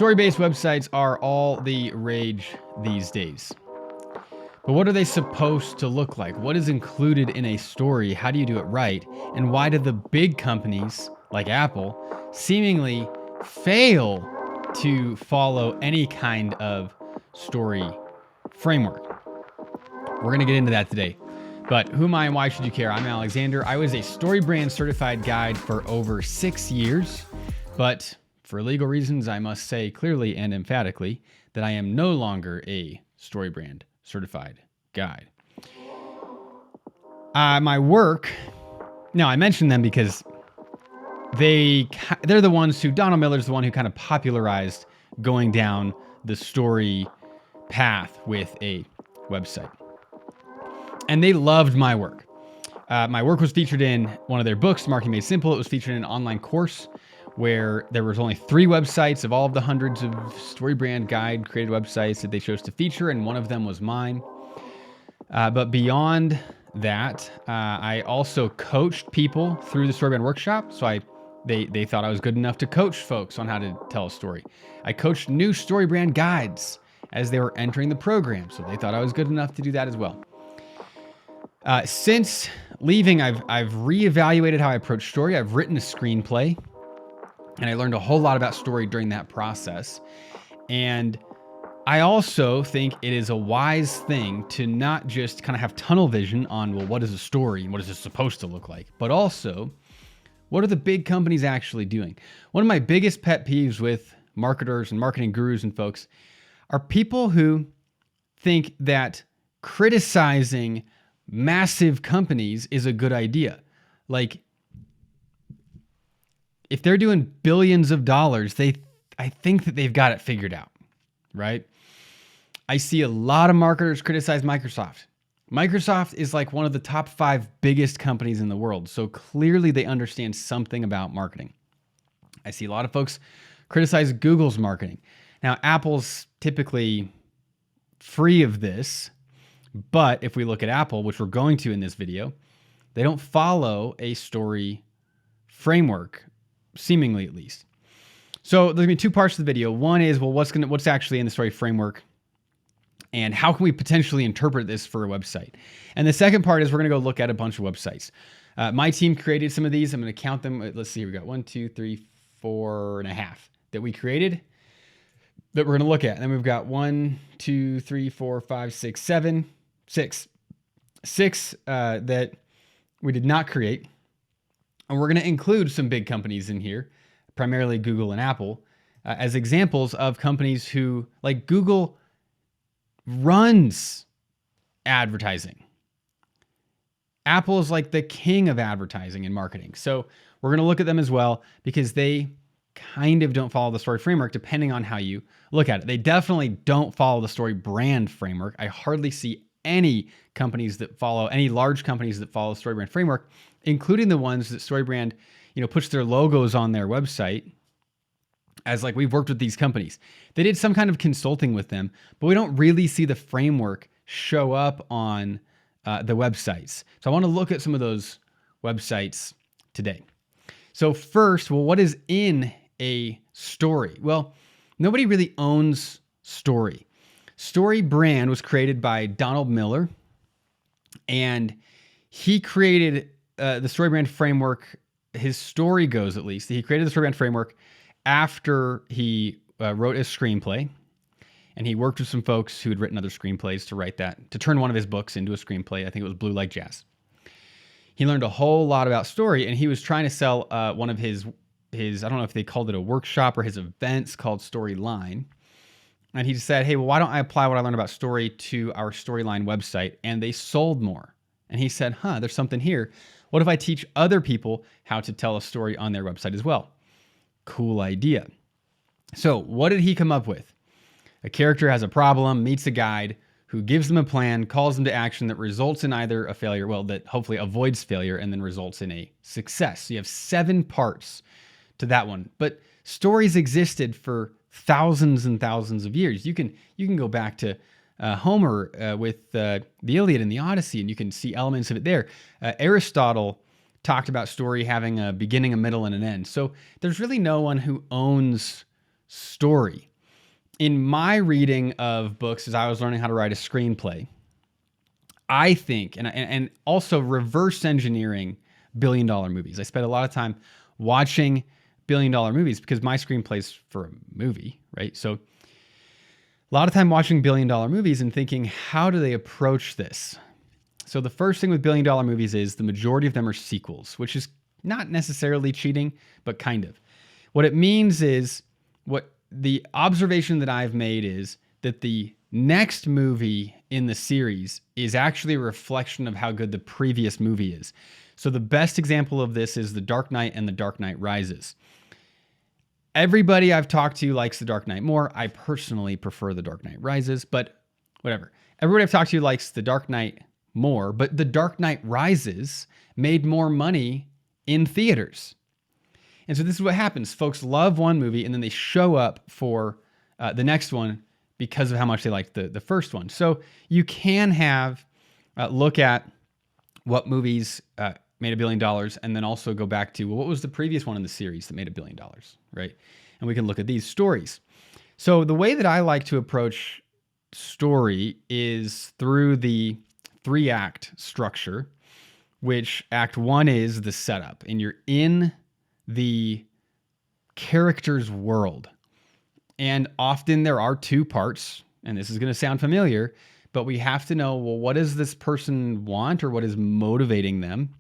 Story-based websites are all the rage these days. But what are they supposed to look like? What is included in a story? How do you do it right? And why do the big companies like Apple seemingly fail to follow any kind of story framework? We're going to get into that today. But who am I and why should you care? I'm Alexander. I was a StoryBrand certified guide for over 6 years, but for legal reasons, I must say clearly and emphatically that I am no longer a StoryBrand certified guide. My work, now I mention them because they're the ones who, Donald Miller's the one who kind of popularized going down the story path with a website. And they loved my work. My work was featured in one of their books, Marketing Made Simple. It was featured in an online course where there was only 3 websites of all of the hundreds of StoryBrand guide created websites that they chose to feature, and one of them was mine. But beyond that, I also coached people through the StoryBrand workshop. So they thought I was good enough to coach folks on how to tell a story. I coached new StoryBrand guides as they were entering the program, so they thought I was good enough to do that as well. Since leaving, I've reevaluated how I approach story. I've written a screenplay, and I learned a whole lot about story during that process. And I also think it is a wise thing to not just kind of have tunnel vision on, well, what is a story and what is it supposed to look like, but also, what are the big companies actually doing? One of my biggest pet peeves with marketers and marketing gurus and folks are people who think that criticizing massive companies is a good idea. Like, if they're doing billions of dollars, I think that they've got it figured out, right? I see a lot of marketers criticize Microsoft. Microsoft is like one of the top 5 biggest companies in the world, so clearly they understand something about marketing. I see a lot of folks criticize Google's marketing. Now, Apple's typically free of this, but if we look at Apple, which we're going to in this video, they don't follow a story framework, seemingly at least. So there's gonna be 2 parts to the video. One is, well, what's actually in the story framework, and how can we potentially interpret this for a website? And the second part is we're gonna go look at a bunch of websites. My team created some of these. I'm gonna count them. Let's see, we got 1, 2, 3, 4 and a half that we created that we're gonna look at. And then we've got 1, 2, 3, 4, 5, 6, 7, 6 that we did not create. And we're gonna include some big companies in here, primarily Google and Apple, as examples of companies who, like Google, runs advertising. Apple is like the king of advertising and marketing. So we're going to look at them as well because they kind of don't follow the story framework depending on how you look at it. They definitely don't follow the StoryBrand framework. I hardly see any companies that follow, any large companies that follow the StoryBrand framework, including the ones that StoryBrand, puts their logos on their website as like, we've worked with these companies. They did some kind of consulting with them, but we don't really see the framework show up on the websites. So I want to look at some of those websites today. So first, well, what is in a story? Well, nobody really owns story. StoryBrand was created by Donald Miller, and he created the StoryBrand framework. His story goes, at least, he created the StoryBrand framework after he wrote a screenplay, and he worked with some folks who had written other screenplays to write that, to turn one of his books into a screenplay. I think it was Blue Like Jazz. He learned a whole lot about story, and he was trying to sell one of his, I don't know if they called it a workshop or his events called Storyline. And he said, hey, well, why don't I apply what I learned about story to our Storyline website? And they sold more. And he said, there's something here. What if I teach other people how to tell a story on their website as well? Cool idea. So what did he come up with? A character has a problem, meets a guide who gives them a plan, calls them to action that results in either a failure, well, that hopefully avoids failure and then results in a success. So you have 7 parts to that one. But stories existed for thousands and thousands of years. You can go back to Homer with the Iliad and the Odyssey, and you can see elements of it there. Aristotle talked about story having a beginning, a middle, and an end. So there's really no one who owns story. in my reading of books as I was learning how to write a screenplay, I think, and also reverse engineering billion-dollar movies. I spent a lot of time watching billion-dollar movies because my screenplay's for a movie, right? So a lot of time watching billion-dollar movies and thinking, how do they approach this? So the first thing with billion-dollar movies is the majority of them are sequels, which is not necessarily cheating, but kind of. What it means is, what the observation that I've made is that the next movie in the series is actually a reflection of how good the previous movie is. So the best example of this is The Dark Knight and The Dark Knight Rises. Everybody I've talked to likes The Dark Knight more. I personally prefer The Dark Knight Rises, but whatever. Everybody I've talked to likes The Dark Knight more, but The Dark Knight Rises made more money in theaters. And so this is what happens. Folks love one movie and then they show up for the next one because of how much they liked the first one. So you can have look at what movies made $1 billion and then also go back to, well, what was the previous one in the series that made $1 billion, right? And we can look at these stories. So the way that I like to approach story is through the 3-act structure, which act 1 is the setup, and you're in the character's world. And often there are 2 parts, and this is going to sound familiar, but we have to know, well, what does this person want or what is motivating them?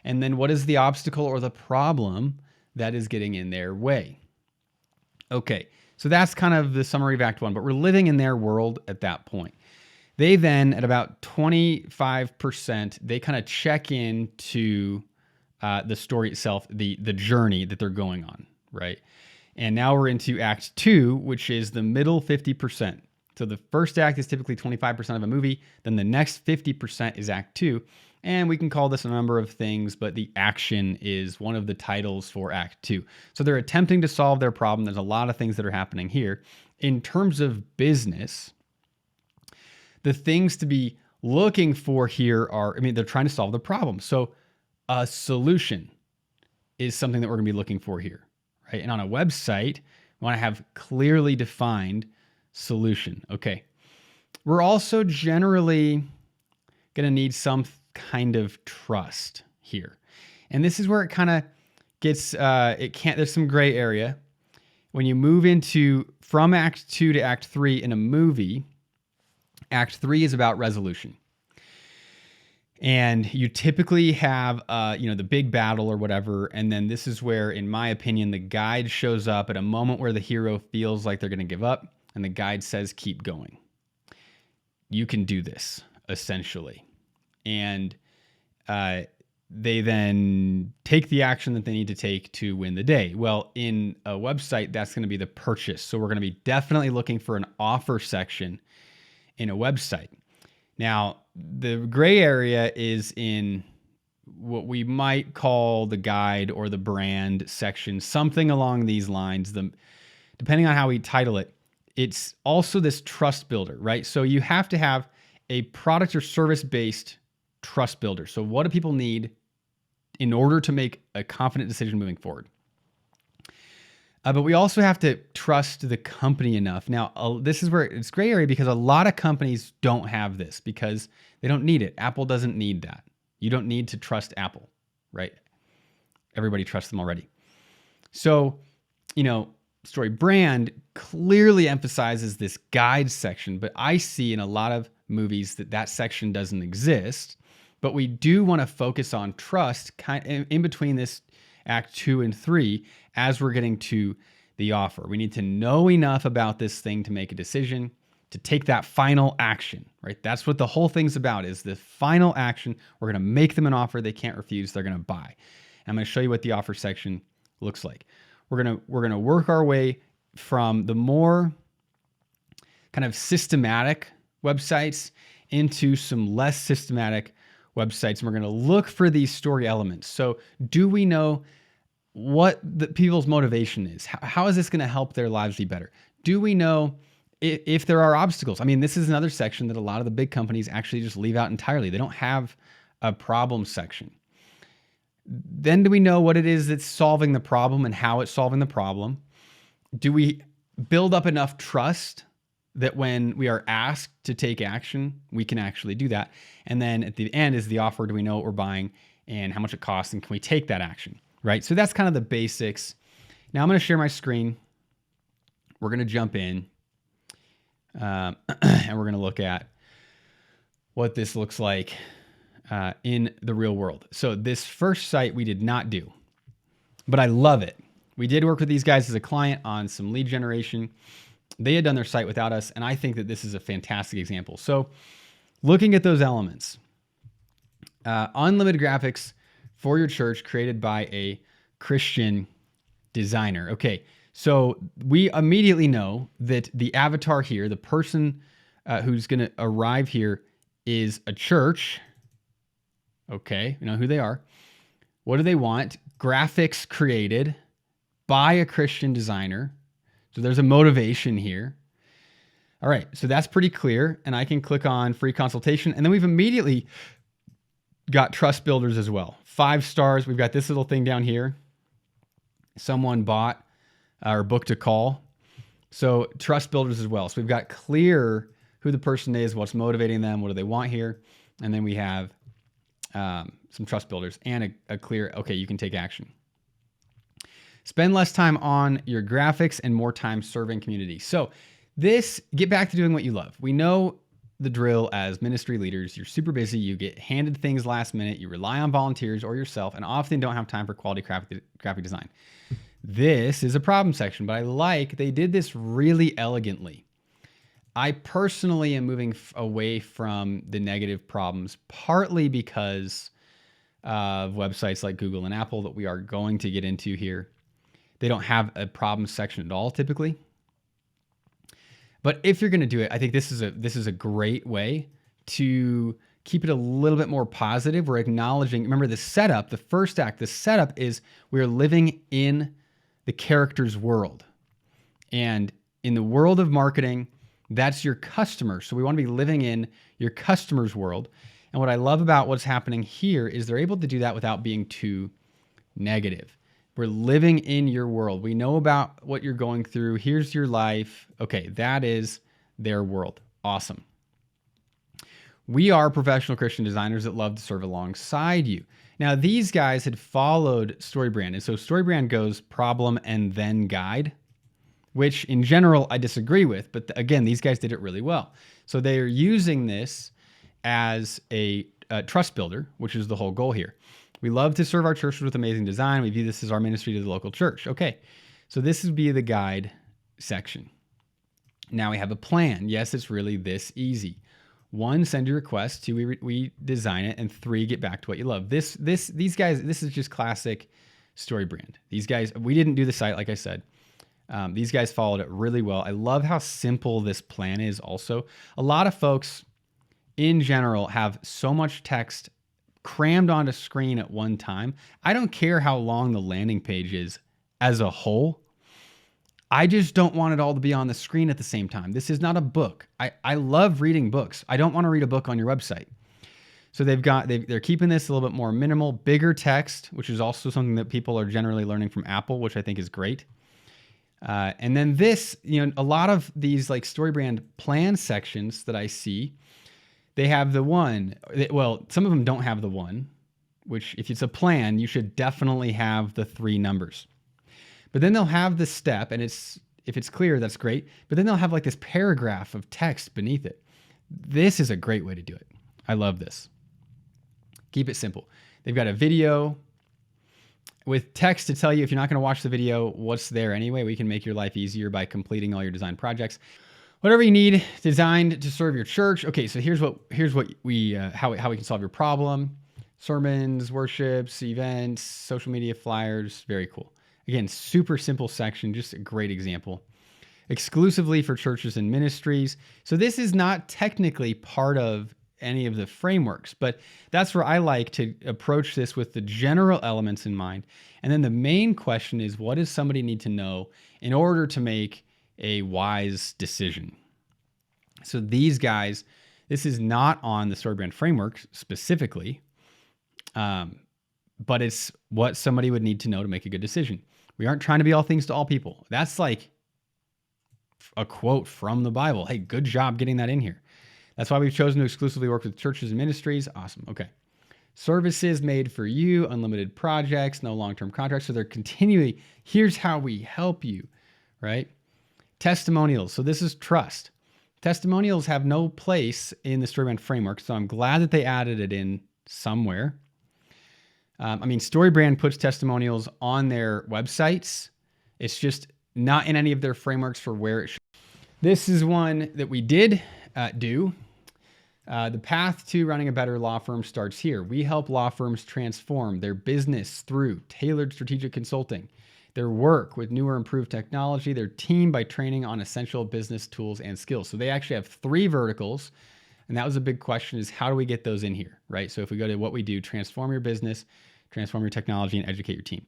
And then what is the obstacle or the problem that is getting in their way? Okay, so that's kind of the summary of Act 1, but we're living in their world at that point. They then, at about 25%, they kind of check into the story itself, the journey that they're going on, right? And now we're into Act 2, which is the middle 50%. So the first act is typically 25% of a movie. Then the next 50% is Act 2. And we can call this a number of things, but the action is one of the titles for Act 2. So they're attempting to solve their problem. There's a lot of things that are happening here. In terms of business, the things to be looking for here are, they're trying to solve the problem. So a solution is something that we're going to be looking for here, right? And on a website, we want to have clearly defined solution. Okay. We're also generally going to need some kind of trust here. And this is where it kind of gets, there's some gray area. When you move from Act 2 to Act 3 in a movie, Act 3 is about resolution. And you typically have, the big battle or whatever. And then this is where, in my opinion, the guide shows up at a moment where the hero feels like they're going to give up. And the guide says, keep going. You can do this, essentially. And they then take the action that they need to take to win the day. Well, in a website, that's going to be the purchase. So we're going to be definitely looking for an offer section in a website. Now, the gray area is in what we might call the guide or the brand section, something along these lines. Depending on how we title it, it's also this trust builder, right? So you have to have a product or service-based trust builder. So what do people need in order to make a confident decision moving forward? But we also have to trust the company enough. Now, this is where it's gray area because a lot of companies don't have this because they don't need it. Apple doesn't need that. You don't need to trust Apple, right? Everybody trusts them already. So, Story Brand clearly emphasizes this guide section, but I see in a lot of movies that section doesn't exist. But we do want to focus on trust in between this Act 2 and 3 as we're getting to the offer. We need to know enough about this thing to make a decision, to take that final action, right? That's what the whole thing's about, is the final action. We're going to make them an offer they can't refuse. They're going to buy. I'm going to show you what the offer section looks like. We're going to work our way from the more kind of systematic websites into some less systematic websites, and we're going to look for these story elements. So do we know what the people's motivation is? How is this going to help their lives be better? Do we know if there are obstacles? This is another section that a lot of the big companies actually just leave out entirely. They don't have a problem section. Then do we know what it is that's solving the problem and how it's solving the problem? Do we build up enough trust that when we are asked to take action, we can actually do that. And then at the end is the offer. Do we know what we're buying and how much it costs? And can we take that action, right? So that's kind of the basics. Now I'm going to share my screen. We're going to jump in and we're going to look at what this looks like in the real world. So this first site we did not do, but I love it. We did work with these guys as a client on some lead generation. They had done their site without us, and I think that this is a fantastic example. So looking at those elements, unlimited graphics for your church created by a Christian designer. Okay, so we immediately know that the avatar here, the person who's going to arrive here is a church. Okay, we know who they are. What do they want? Graphics created by a Christian designer. So there's a motivation here. All right, so that's pretty clear. And I can click on free consultation. And then we've immediately got trust builders as well. 5 stars. We've got this little thing down here. Someone bought or booked a call. So trust builders as well. So we've got clear who the person is, what's motivating them, what do they want here. And then we have some trust builders and a clear, okay, you can take action. Spend less time on your graphics and more time serving community. So get back to doing what you love. We know the drill as ministry leaders. You're super busy. You get handed things last minute. You rely on volunteers or yourself and often don't have time for quality graphic design. This is a problem section, but I like they did this really elegantly. I personally am moving away from the negative problems, partly because of websites like Google and Apple that we are going to get into here. They don't have a problem section at all typically. But if you're going to do it, I think this is a great way to keep it a little bit more positive. We're acknowledging, remember the setup, the first act, the setup is we're living in the character's world. And in the world of marketing, that's your customer. So we want to be living in your customer's world. And what I love about what's happening here is they're able to do that without being too negative. We're living in your world. We know about what you're going through. Here's your life. Okay, that is their world. Awesome. We are professional Christian designers that love to serve alongside you. Now, these guys had followed StoryBrand. And so StoryBrand goes problem and then guide, which in general I disagree with. But again, these guys did it really well. So they are using this as a trust builder, which is the whole goal here. We love to serve our churches with amazing design. We view this as our ministry to the local church. Okay, so this would be the guide section. Now we have a plan. Yes, it's really this easy. 1, send your request. 2, we design it. And 3, get back to what you love. These guys, this is just classic StoryBrand. These guys, we didn't do the site, like I said. These guys followed it really well. I love how simple this plan is also. A lot of folks in general have so much text crammed onto screen at one time. I don't care how long the landing page is as a whole. I just don't want it all to be on the screen at the same time. This is not a book. I love reading books. I don't want to read a book on your website. So they're keeping this a little bit more minimal, bigger text, which is also something that people are generally learning from Apple, which I think is great. And then this, a lot of these like StoryBrand plan sections that I see, they have the 1. Well, some of them don't have the 1, which if it's a plan, you should definitely have the 3 numbers. But then they'll have the step, and if it's clear, that's great. But then they'll have like this paragraph of text beneath it. This is a great way to do it. I love this. Keep it simple. They've got a video with text to tell you if you're not going to watch the video, what's there anyway. We can make your life easier by completing all your design projects. Whatever you need designed to serve your church. Okay, so here's what we how we can solve your problem. Sermons, worships, events, social media flyers. Very cool. Again, super simple section, just a great example. Exclusively for churches and ministries. So this is not technically part of any of the frameworks, but that's where I like to approach this with the general elements in mind. And then the main question is, what does somebody need to know in order to make a wise decision? So these guys, this is not on the StoryBrand framework specifically, but it's what somebody would need to know to make a good decision. We aren't trying to be all things to all people. That's like a quote from the Bible. Hey, good job getting that in here. That's why we've chosen to exclusively work with churches and ministries. Awesome. Okay. Services made for you, unlimited projects, no long-term contracts. So they're continually, here's how we help you, right? Testimonials. So this is trust. Testimonials have no place in the StoryBrand framework, so I'm glad that they added it in somewhere. StoryBrand puts testimonials on their websites. It's just not in any of their frameworks for where it should. This is one that we did do. The path to running a better law firm starts here. We help law firms transform their business through tailored strategic consulting, their work with newer improved technology, their team by training on essential business tools and skills. So they actually have 3 verticals. And that was a big question, is how do we get those in here, right? So if we go to what we do, transform your business, transform your technology, and educate your team.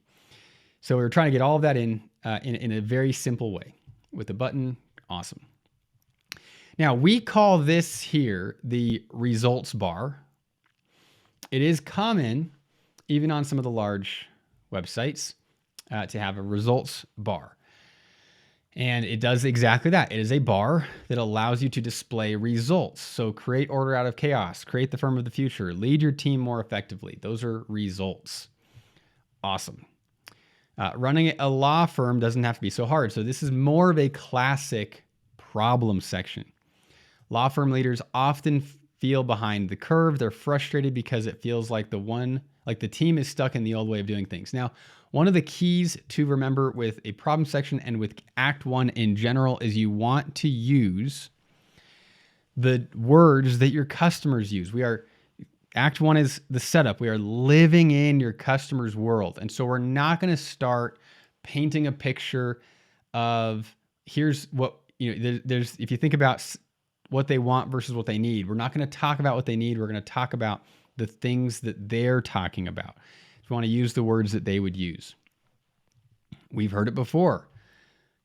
So we're trying to get all of that in a very simple way with a button. Awesome. Now we call this here the results bar. It is common, even on some of the large websites, to have a results bar. And it does exactly that. It is a bar that allows you to display results. So create order out of chaos, create the firm of the future, lead your team more effectively. Those are results. Awesome. Running a law firm doesn't have to be so hard. So this is more of a classic problem section. Law firm leaders often feel behind the curve. They're frustrated because it feels like the team is stuck in the old way of doing things. Now, one of the keys to remember with a problem section and with Act 1 in general is you want to use the words that your customers use. Act 1 is the setup. We are living in your customer's world. And so we're not going to start painting a picture of here's what, there's if you think about what they want versus what they need, we're not going to talk about what they need. We're going to talk about the things that they're talking about. We want to use the words that they would use. We've heard it before.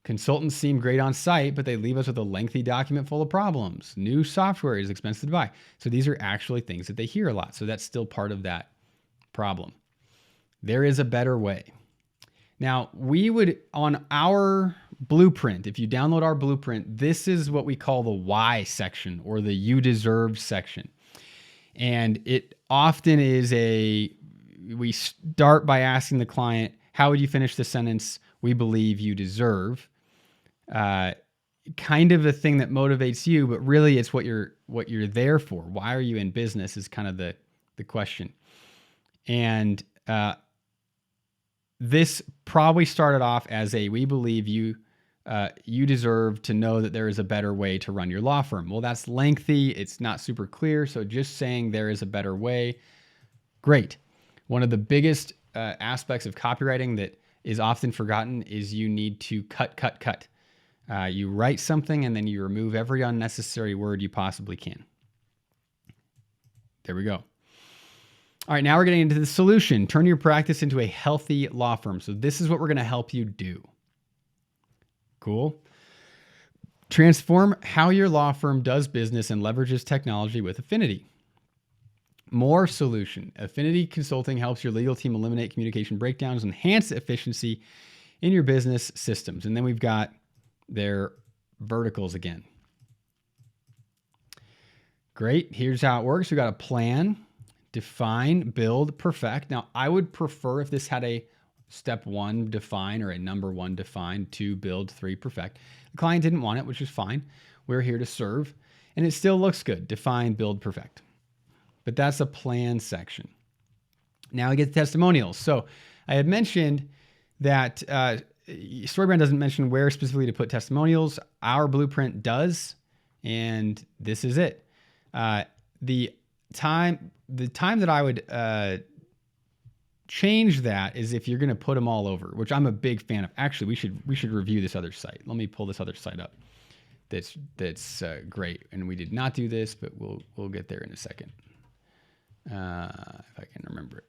Consultants seem great on site, but they leave us with a lengthy document full of problems. New software is expensive to buy. So these are actually things that they hear a lot. So that's still part of that problem. There is a better way. Now, we would, on our blueprint, if you download our blueprint, this is what we call the why section or the you deserve section. And it often is we start by asking the client, how would you finish the sentence? We believe you deserve. Kind of a thing that motivates you, but really it's what you're there for. Why are you in business is kind of the question. And this probably started off as we believe you deserve to know that there is a better way to run your law firm. Well, that's lengthy. It's not super clear. So just saying there is a better way, great. One of the biggest aspects of copywriting that is often forgotten is you need to cut. You write something and then you remove every unnecessary word you possibly can. There we go. All right, now we're getting into the solution. Turn your practice into a healthy law firm. So this is what we're going to help you do. Cool. Transform how your law firm does business and leverages technology with Affinity. More solution. Affinity Consulting helps your legal team eliminate communication breakdowns, enhance efficiency in your business systems. And then we've got their verticals again. Great. Here's how it works. We've got a plan, define, build, perfect. Now, I would prefer if this had a step 1, define, or a number 1, define, 2, build, 3, perfect. The client didn't want it, which is fine. We're here to serve. And it still looks good. Define, build, perfect. But that's a plan section. Now we get to testimonials. So I had mentioned that StoryBrand doesn't mention where specifically to put testimonials. Our blueprint does, and this is it. The time that I would change that is if you're going to put them all over, which I'm a big fan of. Actually, we should review this other site. Let me pull this other site up. That's great, and we did not do this, but we'll get there in a second. If I can remember it.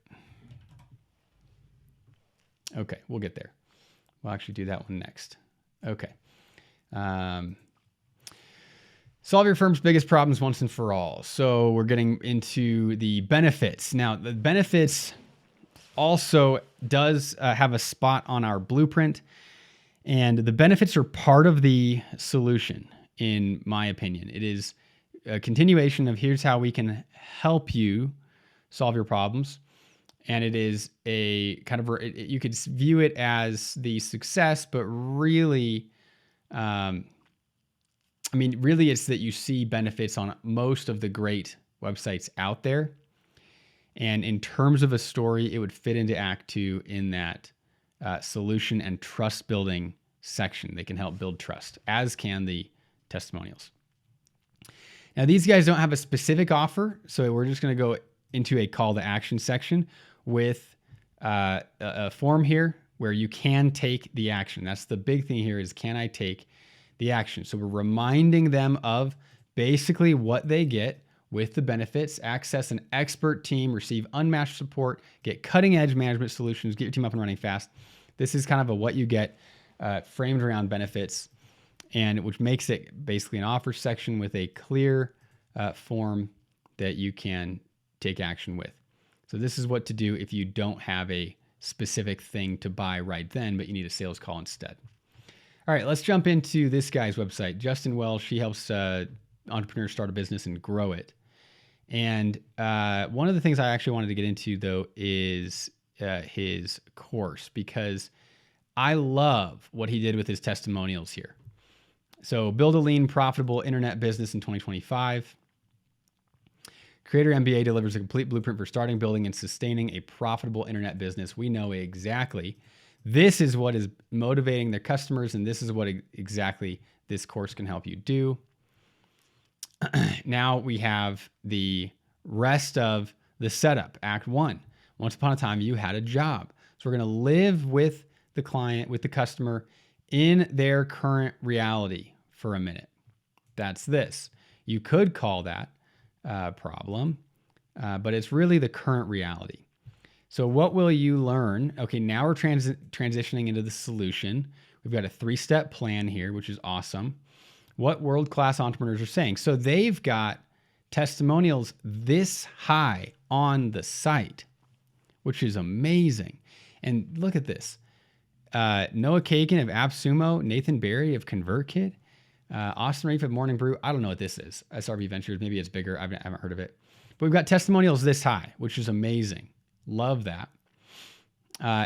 Okay, we'll get there. We'll actually do that one next. Okay. Solve your firm's biggest problems once and for all. So we're getting into the benefits. Now, the benefits also does have a spot on our blueprint. And the benefits are part of the solution, in my opinion. It is a continuation of here's how we can help you solve your problems. And it is a kind of, you could view it as the success, but really, really it's that you see benefits on most of the great websites out there. And in terms of a story, it would fit into Act 2 in that solution and trust building section. They can help build trust, as can the testimonials. Now, these guys don't have a specific offer, so we're just going to go into a call to action section with a form here where you can take the action. That's the big thing here is, can I take the action? So we're reminding them of basically what they get with the benefits: access an expert team, receive unmatched support, get cutting edge management solutions, get your team up and running fast. This is kind of a what you get framed around benefits, and which makes it basically an offer section with a clear form that you can take action with. So this is what to do if you don't have a specific thing to buy right then, but you need a sales call instead. All right, let's jump into this guy's website. Justin Wells, she helps entrepreneurs start a business and grow it. And one of the things I actually wanted to get into, though, is his course, because I love what he did with his testimonials here. So build a lean, profitable internet business in 2025. Creator MBA delivers a complete blueprint for starting, building, and sustaining a profitable internet business. We know exactly this is what is motivating their customers, and this is what exactly this course can help you do. Now we have the rest of the setup. Act 1. Once upon a time, you had a job. So we're going to live with the client, with the customer, in their current reality for a minute. That's this. You could call that problem, but it's really the current reality. So what will you learn? Okay, now we're transitioning into the solution. We've got a 3-step plan here, which is awesome. What world-class entrepreneurs are saying. So they've got testimonials this high on the site, which is amazing. And look at this. Noah Kagan of AppSumo, Nathan Barry of ConvertKit, Austin Reef of Morning Brew. I don't know what this is. SRB Ventures. Maybe it's bigger. I haven't heard of it. But we've got testimonials this high, which is amazing. Love that.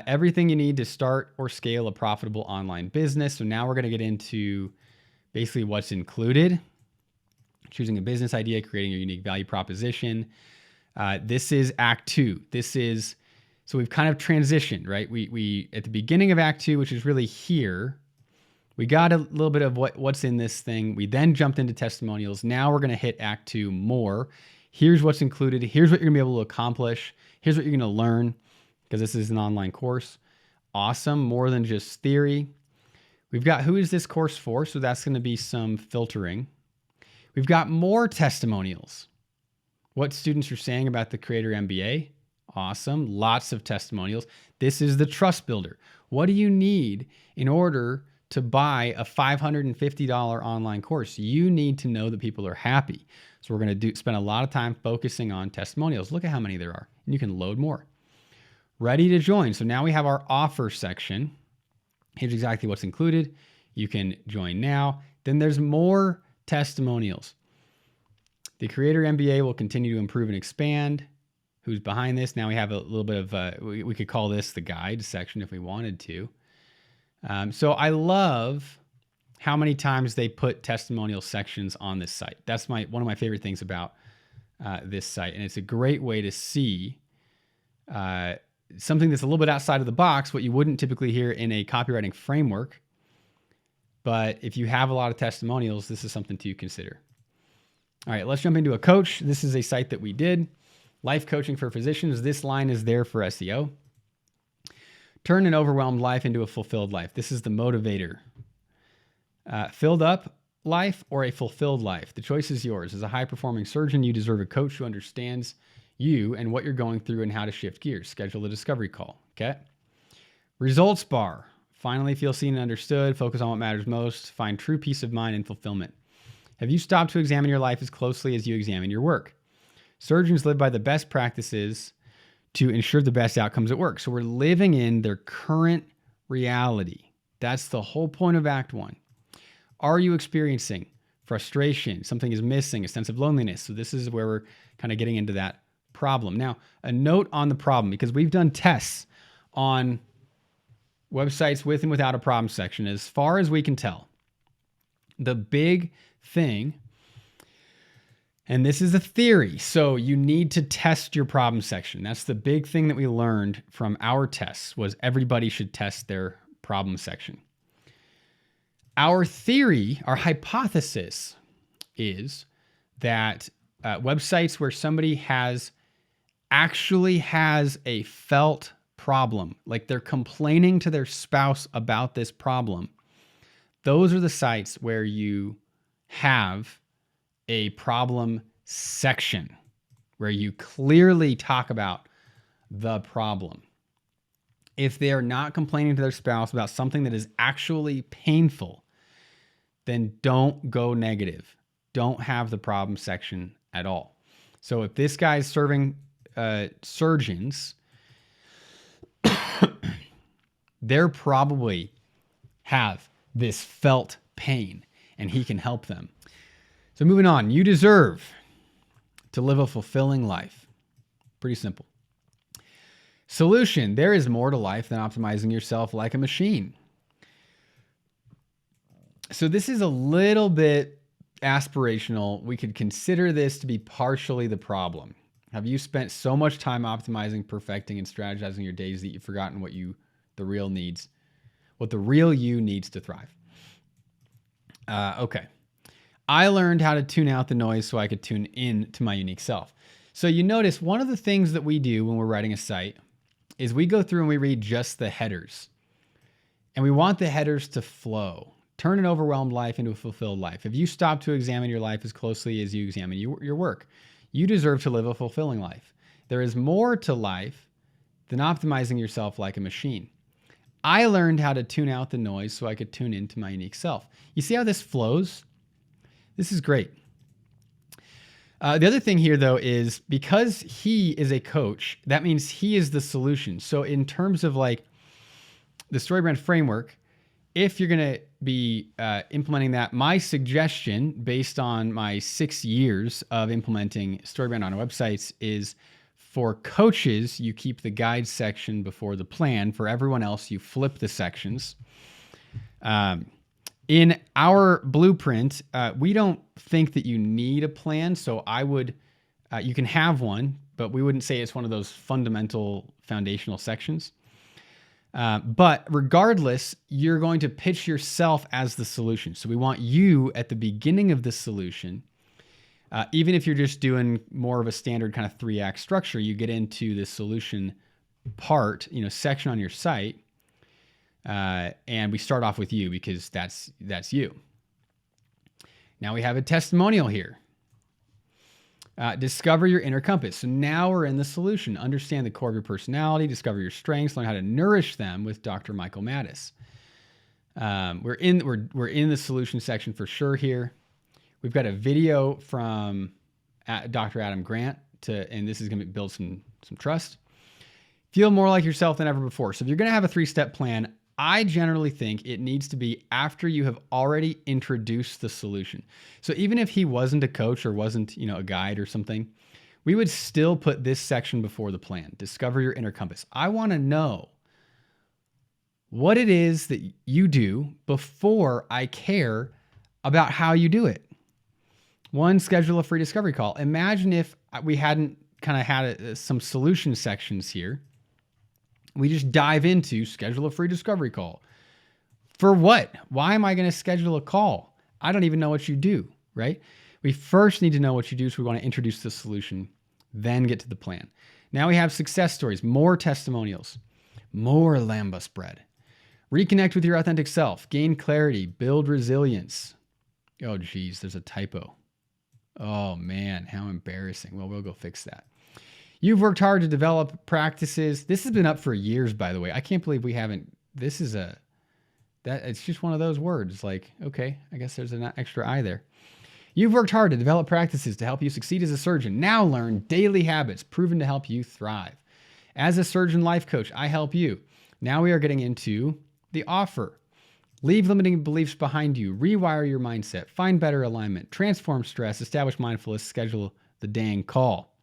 Everything you need to start or scale a profitable online business. So now we're going to get into basically what's included. Choosing a business idea, creating your unique value proposition. This is Act 2. So we've kind of transitioned, right? We at the beginning of Act 2, which is really here, we got a little bit of what's in this thing. We then jumped into testimonials. Now we're going to hit Act 2 more. Here's what's included. Here's what you're going to be able to accomplish. Here's what you're going to learn, because this is an online course. Awesome. More than just theory. We've got who is this course for? So that's going to be some filtering. We've got more testimonials. What students are saying about the Creator MBA. Awesome. Lots of testimonials. This is the trust builder. What do you need in order to buy a $550 online course? You need to know that people are happy. So we're going to spend a lot of time focusing on testimonials. Look at how many there are, and you can load more. Ready to join. So now we have our offer section. Here's exactly what's included. You can join now. Then there's more testimonials. The Creator MBA will continue to improve and expand. Who's behind this? Now we have a little bit of, we could call this the guide section if we wanted to. So I love how many times they put testimonial sections on this site. That's one of my favorite things about this site. And it's a great way to see something that's a little bit outside of the box, what you wouldn't typically hear in a copywriting framework. But if you have a lot of testimonials, this is something to consider. All right, let's jump into a coach. This is a site that we did. Life coaching for physicians. This line is there for SEO. Turn an overwhelmed life into a fulfilled life. This is the motivator. Filled up life or a fulfilled life? The choice is yours. As a high-performing surgeon, you deserve a coach who understands you and what you're going through and how to shift gears. Schedule a discovery call, okay? Results bar. Finally feel seen and understood. Focus on what matters most. Find true peace of mind and fulfillment. Have you stopped to examine your life as closely as you examine your work? Surgeons live by the best practices to ensure the best outcomes at work. So we're living in their current reality. That's the whole point of Act 1. Are you experiencing frustration? Something is missing, a sense of loneliness. So this is where we're kind of getting into that problem. Now, a note on the problem, because we've done tests on websites with and without a problem section. As far as we can tell, the big thing, and this is a theory, so you need to test your problem section. That's the big thing that we learned from our tests, was everybody should test their problem section. Our theory, our hypothesis is that websites where somebody actually has a felt problem, like they're complaining to their spouse about this problem, those are the sites where you have a problem section, where you clearly talk about the problem. If they're not complaining to their spouse about something that is actually painful, then don't go negative. Don't have the problem section at all. So if this guy's serving surgeons, they're probably have this felt pain and he can help them. So moving on, you deserve to live a fulfilling life. Pretty simple. Solution, there is more to life than optimizing yourself like a machine. So this is a little bit aspirational. We could consider this to be partially the problem. Have you spent so much time optimizing, perfecting, and strategizing your days that you've forgotten what the real you needs to thrive? Okay. I learned how to tune out the noise so I could tune in to my unique self. So you notice one of the things that we do when we're writing a site is we go through and we read just the headers. And we want the headers to flow. Turn an overwhelmed life into a fulfilled life. If you stop to examine your life as closely as you examine your work, you deserve to live a fulfilling life. There is more to life than optimizing yourself like a machine. I learned how to tune out the noise so I could tune into my unique self. You see how this flows? This is great. The other thing here, though, is because he is a coach, that means he is the solution. So in terms of like the StoryBrand framework, if you're going to be implementing that, my suggestion based on my 6 years of implementing StoryBrand on websites is for coaches, you keep the guide section before the plan. For everyone else, you flip the sections. In our blueprint, we don't think that you need a plan. So I would, you can have one, but we wouldn't say it's one of those fundamental foundational sections. But regardless, you're going to pitch yourself as the solution. So we want you at the beginning of the solution. Even if you're just doing more of a standard kind of 3-act structure, you get into the solution part, section on your site. And we start off with you because that's you. Now we have a testimonial here. Discover your inner compass. So now we're in the solution. Understand the core of your personality, discover your strengths, learn how to nourish them with Dr. Michael Mattis. We're in the solution section for sure here. We've got a video from Dr. Adam Grant and this is going to build some trust. Feel more like yourself than ever before. So if you're going to have a 3-step plan, I generally think it needs to be after you have already introduced the solution. So even if he wasn't a coach or wasn't, a guide or something, we would still put this section before the plan. Discover your inner compass. I want to know what it is that you do before I care about how you do it. 1, schedule a free discovery call. Imagine if we hadn't kind of had some solution sections here. We just dive into schedule a free discovery call. For what? Why am I going to schedule a call? I don't even know what you do, right? We first need to know what you do, so we want to introduce the solution, then get to the plan. Now we have success stories, more testimonials, more lambus bread. Reconnect with your authentic self, gain clarity, build resilience. Oh, geez, there's a typo. Oh, man, how embarrassing. Well, we'll go fix that. You've worked hard to develop practices. This has been up for years, by the way. I can't believe we haven't. It's just one of those words. Like, okay, I guess there's an extra I there. You've worked hard to develop practices to help you succeed as a surgeon. Now learn daily habits proven to help you thrive. As a surgeon life coach, I help you. Now we are getting into the offer. Leave limiting beliefs behind you. Rewire your mindset. Find better alignment. Transform stress. Establish mindfulness. Schedule the dang call.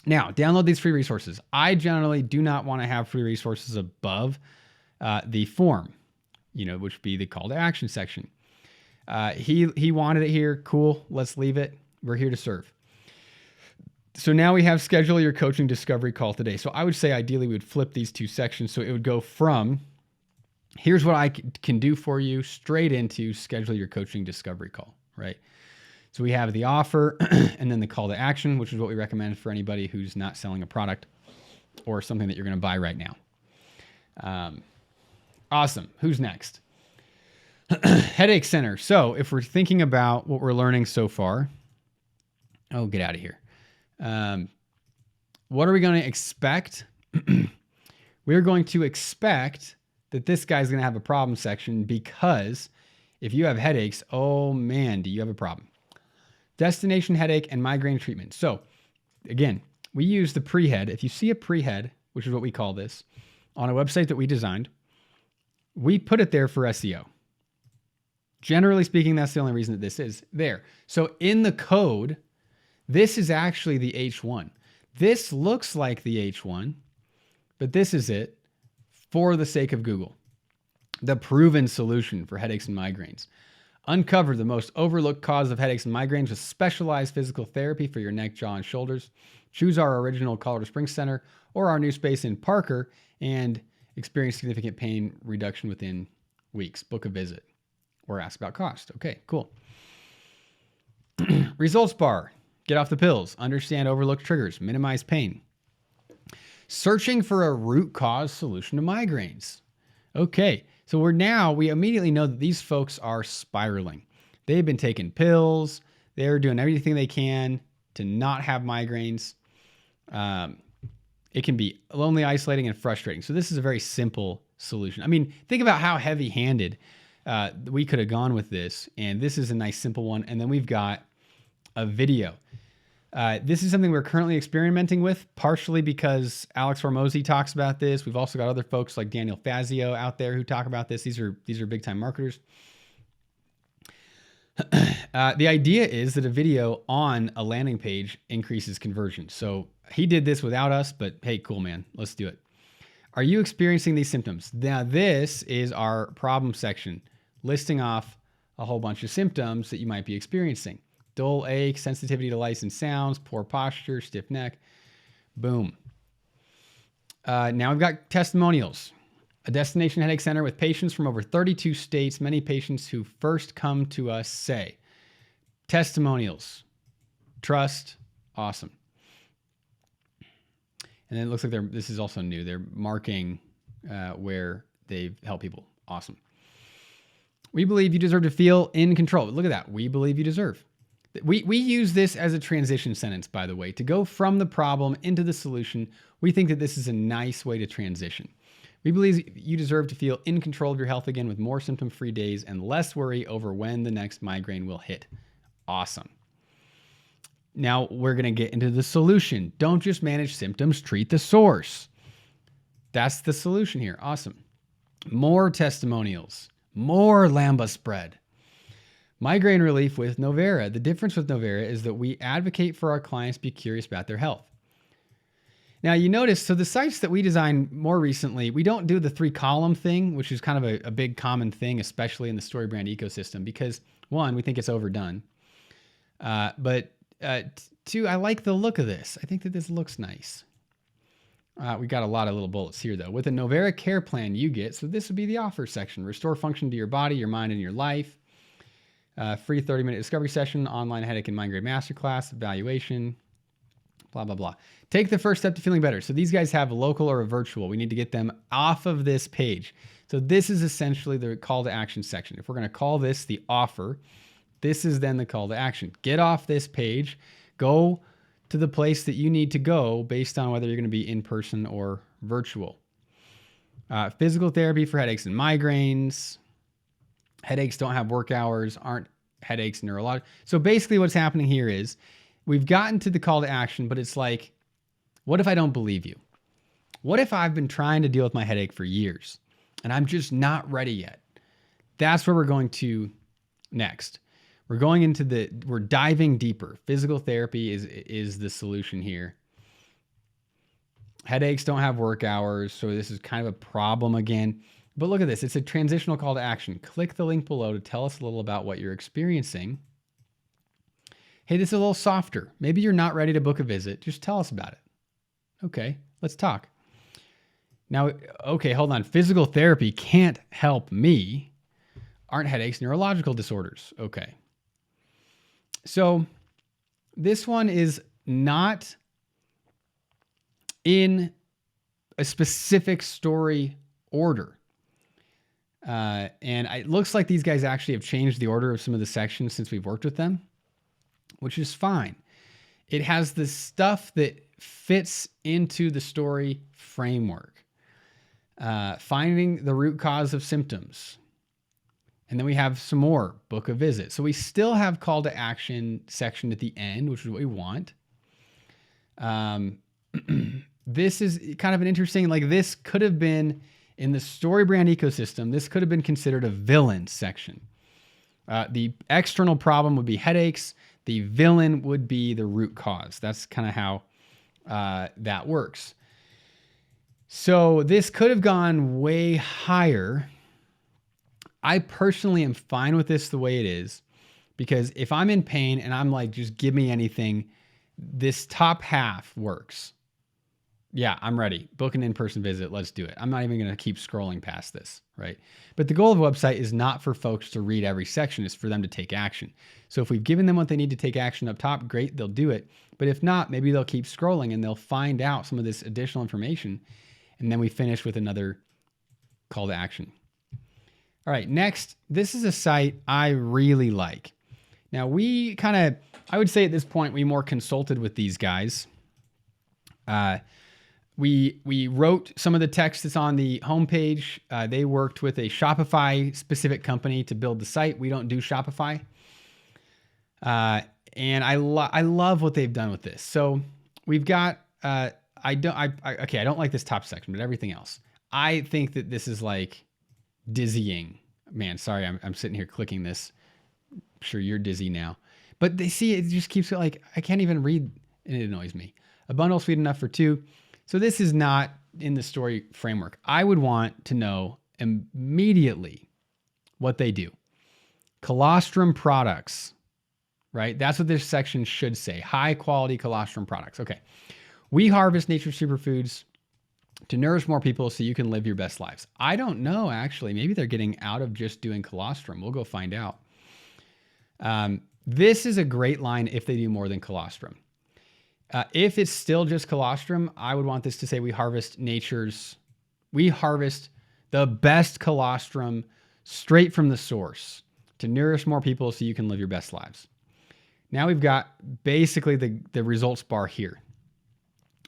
Now, download these free resources. I generally do not want to have free resources above the form, which would be the call to action section. He wanted it here. Cool. Let's leave it. We're here to serve. So now we have schedule your coaching discovery call today. So I would say ideally we would flip these two sections. So it would go from here's what I can do for you straight into schedule your coaching discovery call, right? So we have the offer and then the call to action, which is what we recommend for anybody who's not selling a product or something that you're going to buy right now. Awesome. Who's next? Headache Center. So if we're thinking about what we're learning so far, get out of here. What are we going to expect? We're going to expect that this guy's going to have a problem section because if you have headaches, oh man, do you have a problem? Destination headache and migraine treatment. So again, we use the pre-head. If you see a pre-head, which is what we call this, on a website that we designed, we put it there for SEO. Generally speaking, that's the only reason that this is there. So in the code, this is actually the H1. This looks like the H1, but this is it for the sake of Google. The proven solution for headaches and migraines. Uncover the most overlooked cause of headaches and migraines with specialized physical therapy for your neck, jaw, and shoulders. Choose our original Colorado Springs Center or our new space in Parker and experience significant pain reduction within weeks. Book a visit or ask about cost. Okay, cool. Results bar. Get off the pills. Understand overlooked triggers. Minimize pain. Searching for a root cause solution to migraines. Okay, so we immediately know that these folks are spiraling. They've been taking pills. They're doing everything they can to not have migraines. It can be lonely, isolating, and frustrating. So this is a very simple solution. I mean, think about how heavy-handed we could have gone with this. And this is a nice, simple one. And then we've got a video. This is something we're currently experimenting with, partially because Alex Hormozi talks about this. We've also got other folks like Daniel Fazio out there who talk about this. These are big time marketers. The idea is that a video on a landing page increases conversion. So he did this without us, but hey, cool, man. Let's do it. Are you experiencing these symptoms? Now, this is our problem section, listing off a whole bunch of symptoms that you might be experiencing. Dull ache, sensitivity to lights and sounds, poor posture, stiff neck. Boom. Now we've got testimonials. A destination headache center with patients from over 32 states. Many patients who first come to us say. Testimonials. Trust. Awesome. And then it looks like this is also new. They're marking where they've helped people. Awesome. We believe you deserve to feel in control. Look at that. We believe you deserve. We use this as a transition sentence, by the way, to go from the problem into the solution. We think that this is a nice way to transition. We believe you deserve to feel in control of your health again with more symptom-free days and less worry over when the next migraine will hit. Awesome. Now we're going to get into the solution. Don't just manage symptoms, treat the source. That's the solution here. Awesome. More testimonials, more Lambda spread. Migraine relief with Novera. The difference with Novera is that we advocate for our clients to be curious about their health. Now you notice, so the sites that we designed more recently, we don't do the 3-column thing, which is kind of a big common thing, especially in the StoryBrand ecosystem, because one, we think it's overdone. But two, I like the look of this. I think that this looks nice. We got a lot of little bullets here though. With a Novera care plan you get, so this would be the offer section, restore function to your body, your mind, and your life. Free 30-minute discovery session, online headache and migraine masterclass, evaluation, blah, blah, blah. Take the first step to feeling better. So these guys have a local or a virtual. We need to get them off of this page. So this is essentially the call to action section. If we're going to call this the offer, this is then the call to action. Get off this page, go to the place that you need to go based on whether you're going to be in person or virtual. Physical therapy for headaches and migraines. Headaches don't have work hours, aren't headaches neurological. So basically what's happening here is we've gotten to the call to action, but it's like, what if I don't believe you? What if I've been trying to deal with my headache for years and I'm just not ready yet? that's where we're going to next. We're diving deeper. Physical therapy is the solution here. Headaches don't have work hours, so this is kind of a problem again. But look at this. It's a transitional call to action. Click the link below to tell us a little about what you're experiencing. Hey, this is a little softer. Maybe you're not ready to book a visit. Just tell us about it. Okay, let's talk. Now, okay, hold on. Physical therapy can't help me. Aren't headaches neurological disorders? Okay. So this one is not in a specific story order. And it looks like these guys actually have changed the order of some of the sections since we've worked with them, which is fine. It has the stuff that fits into the story framework. Finding the root cause of symptoms. And then we have some more, book a visit. So we still have call to action section at the end, which is what we want. This is kind of an interesting, like this could have been in the StoryBrand ecosystem, this could have been considered a villain section. The external problem would be headaches. The villain would be the root cause. That's kind of how that works. So this could have gone way higher. I personally am fine with this the way it is, because if I'm in pain and I'm like, just give me anything, this top half works. Yeah, I'm ready. Book an in-person visit. Let's do it. I'm not even going to keep scrolling past this, right? But the goal of a website is not for folks to read every section. It's for them to take action. So if we've given them what they need to take action up top, great, they'll do it. But if not, maybe they'll keep scrolling and they'll find out some of this additional information. And then we finish with another call to action. All right, next, this is a site I really like. Now we kind of, I would say at this point, we more consulted with these guys. We wrote some of the text that's on the homepage. They worked with a Shopify specific company to build the site. We don't do Shopify. And I love what they've done with this. So we've got, I don't like this top section, but everything else. I think that this is like dizzying. Man, sorry, I'm sitting here clicking this. I'm sure you're dizzy now. But they see it just keeps like, I can't even read, and it annoys me. A bundle sweet enough for two. So this is not in the story framework. I would want to know immediately what they do. Colostrum products, right? That's what this section should say. High quality colostrum products. Okay. We harvest nature's superfoods to nourish more people so you can live your best lives. I don't know, actually. Maybe they're getting out of just doing colostrum. We'll go find out. This is a great line if they do more than colostrum. If it's still just colostrum, I would want this to say we harvest the best colostrum straight from the source to nourish more people so you can live your best lives. Now we've got basically the results bar here.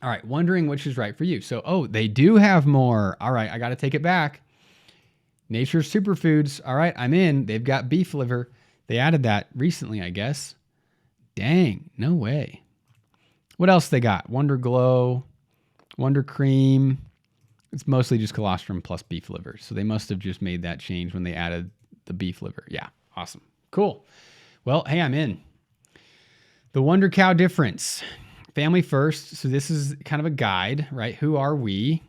All right, wondering which is right for you. So, they do have more. All right, I got to take it back. Nature's Superfoods. All right, I'm in. They've got beef liver. They added that recently, I guess. Dang, no way. What else they got? Wonder Glow, Wonder Cream. It's mostly just colostrum plus beef liver. So they must have just made that change when they added the beef liver. Yeah, awesome. Cool. Well, hey, I'm in. The Wonder Cow difference. Family first. So this is kind of a guide, right? Who are we?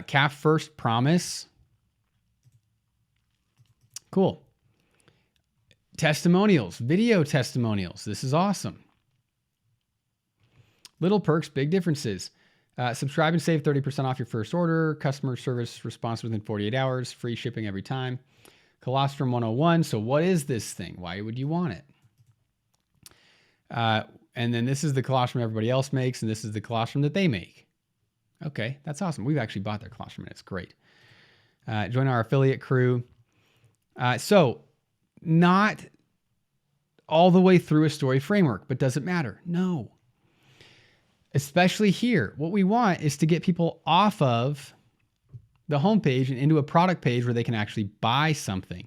Calf first promise. Cool. Testimonials, video testimonials. This is awesome. Little perks, big differences. Subscribe and save 30% off your first order. Customer service response within 48 hours. Free shipping every time. Colostrum 101. So what is this thing? Why would you want it? And then this is the colostrum everybody else makes, and this is the colostrum that they make. Okay, that's awesome. We've actually bought their colostrum, and it's great. Join our affiliate crew. So not all the way through a story framework, but does it matter? No. Especially here, what we want is to get people off of the homepage and into a product page where they can actually buy something.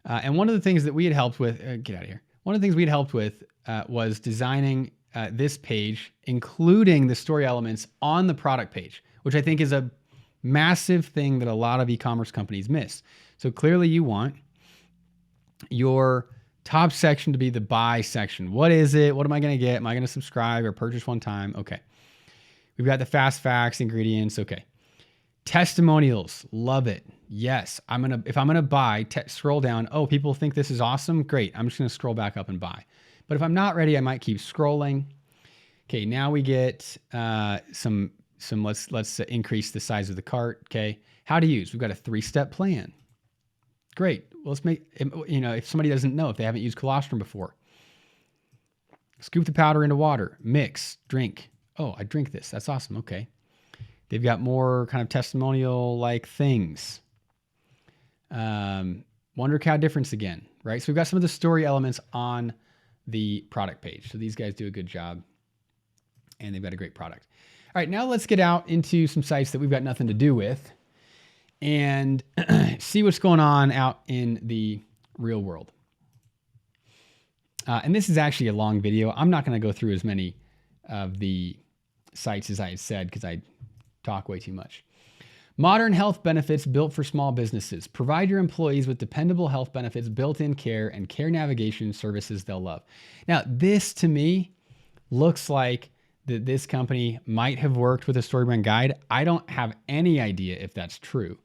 And one of the things that we had helped with, get out of here. One of the things we had helped with was designing this page, including the story elements on the product page, which I think is a Massive thing that a lot of e-commerce companies miss. So clearly you want your top section to be the buy section. What is it? What am I going to get? Am I going to subscribe or purchase one time? Okay. We've got the fast facts, ingredients. Okay. Testimonials. Love it. Yes. If I'm going to buy, scroll down. Oh, people think this is awesome. Great. I'm just going to scroll back up and buy. But if I'm not ready, I might keep scrolling. Okay. Now we get let's increase the size of the cart. Okay. How to use. We've got a 3-step plan. Great. Well, let's make, if somebody doesn't know, if they haven't used colostrum before, scoop the powder into water, mix, drink. Oh, I drink this. That's awesome. Okay. They've got more kind of testimonial like things. Wonder cow difference again, right? So we've got some of the story elements on the product page. So these guys do a good job and they've got a great product. All right, now let's get out into some sites that we've got nothing to do with and see what's going on out in the real world. And this is actually a long video. I'm not going to go through as many of the sites as I had said because I talk way too much. Modern health benefits built for small businesses. Provide your employees with dependable health benefits, built-in care, and care navigation services they'll love. Now, this to me looks like that this company might have worked with a StoryBrand guide. I don't have any idea if that's true.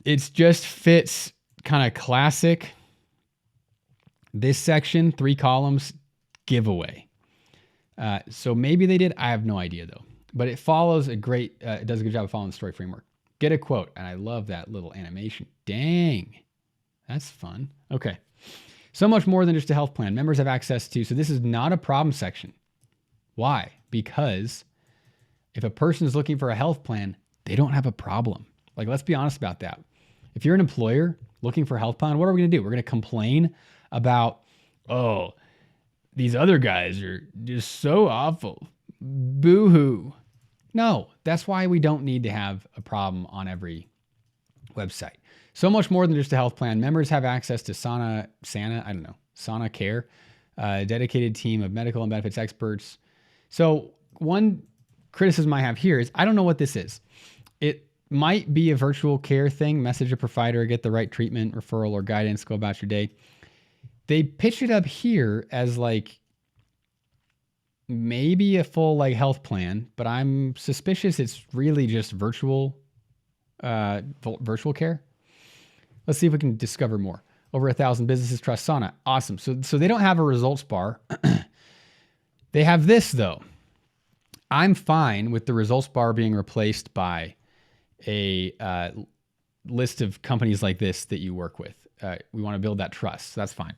It just fits kind of classic. This section, 3 columns, giveaway. So maybe they did. I have no idea though. But it follows it does a good job of following the story framework. Get a quote. And I love that little animation. Dang. That's fun. Okay. So much more than just a health plan. Members have access to. So this is not a problem section. Why? Because if a person is looking for a health plan, they don't have a problem. Like, let's be honest about that. If you're an employer looking for a health plan, what are we going to do? We're going to complain about, oh, these other guys are just so awful. Boo-hoo. No, that's why we don't need to have a problem on every website. So much more than just a health plan. Members have access to Sana Care, a dedicated team of medical and benefits experts. So one criticism I have here is I don't know what this is. It might be a virtual care thing, message a provider, get the right treatment, referral, or guidance, go about your day. They pitch it up here as like maybe a full like health plan, but I'm suspicious it's really just virtual care. Let's see if we can discover more. Over 1,000 businesses trust Sana. Awesome. So they don't have a results bar. They have this though. I'm fine with the results bar being replaced by a list of companies like this that you work with. We want to build that trust. So that's fine.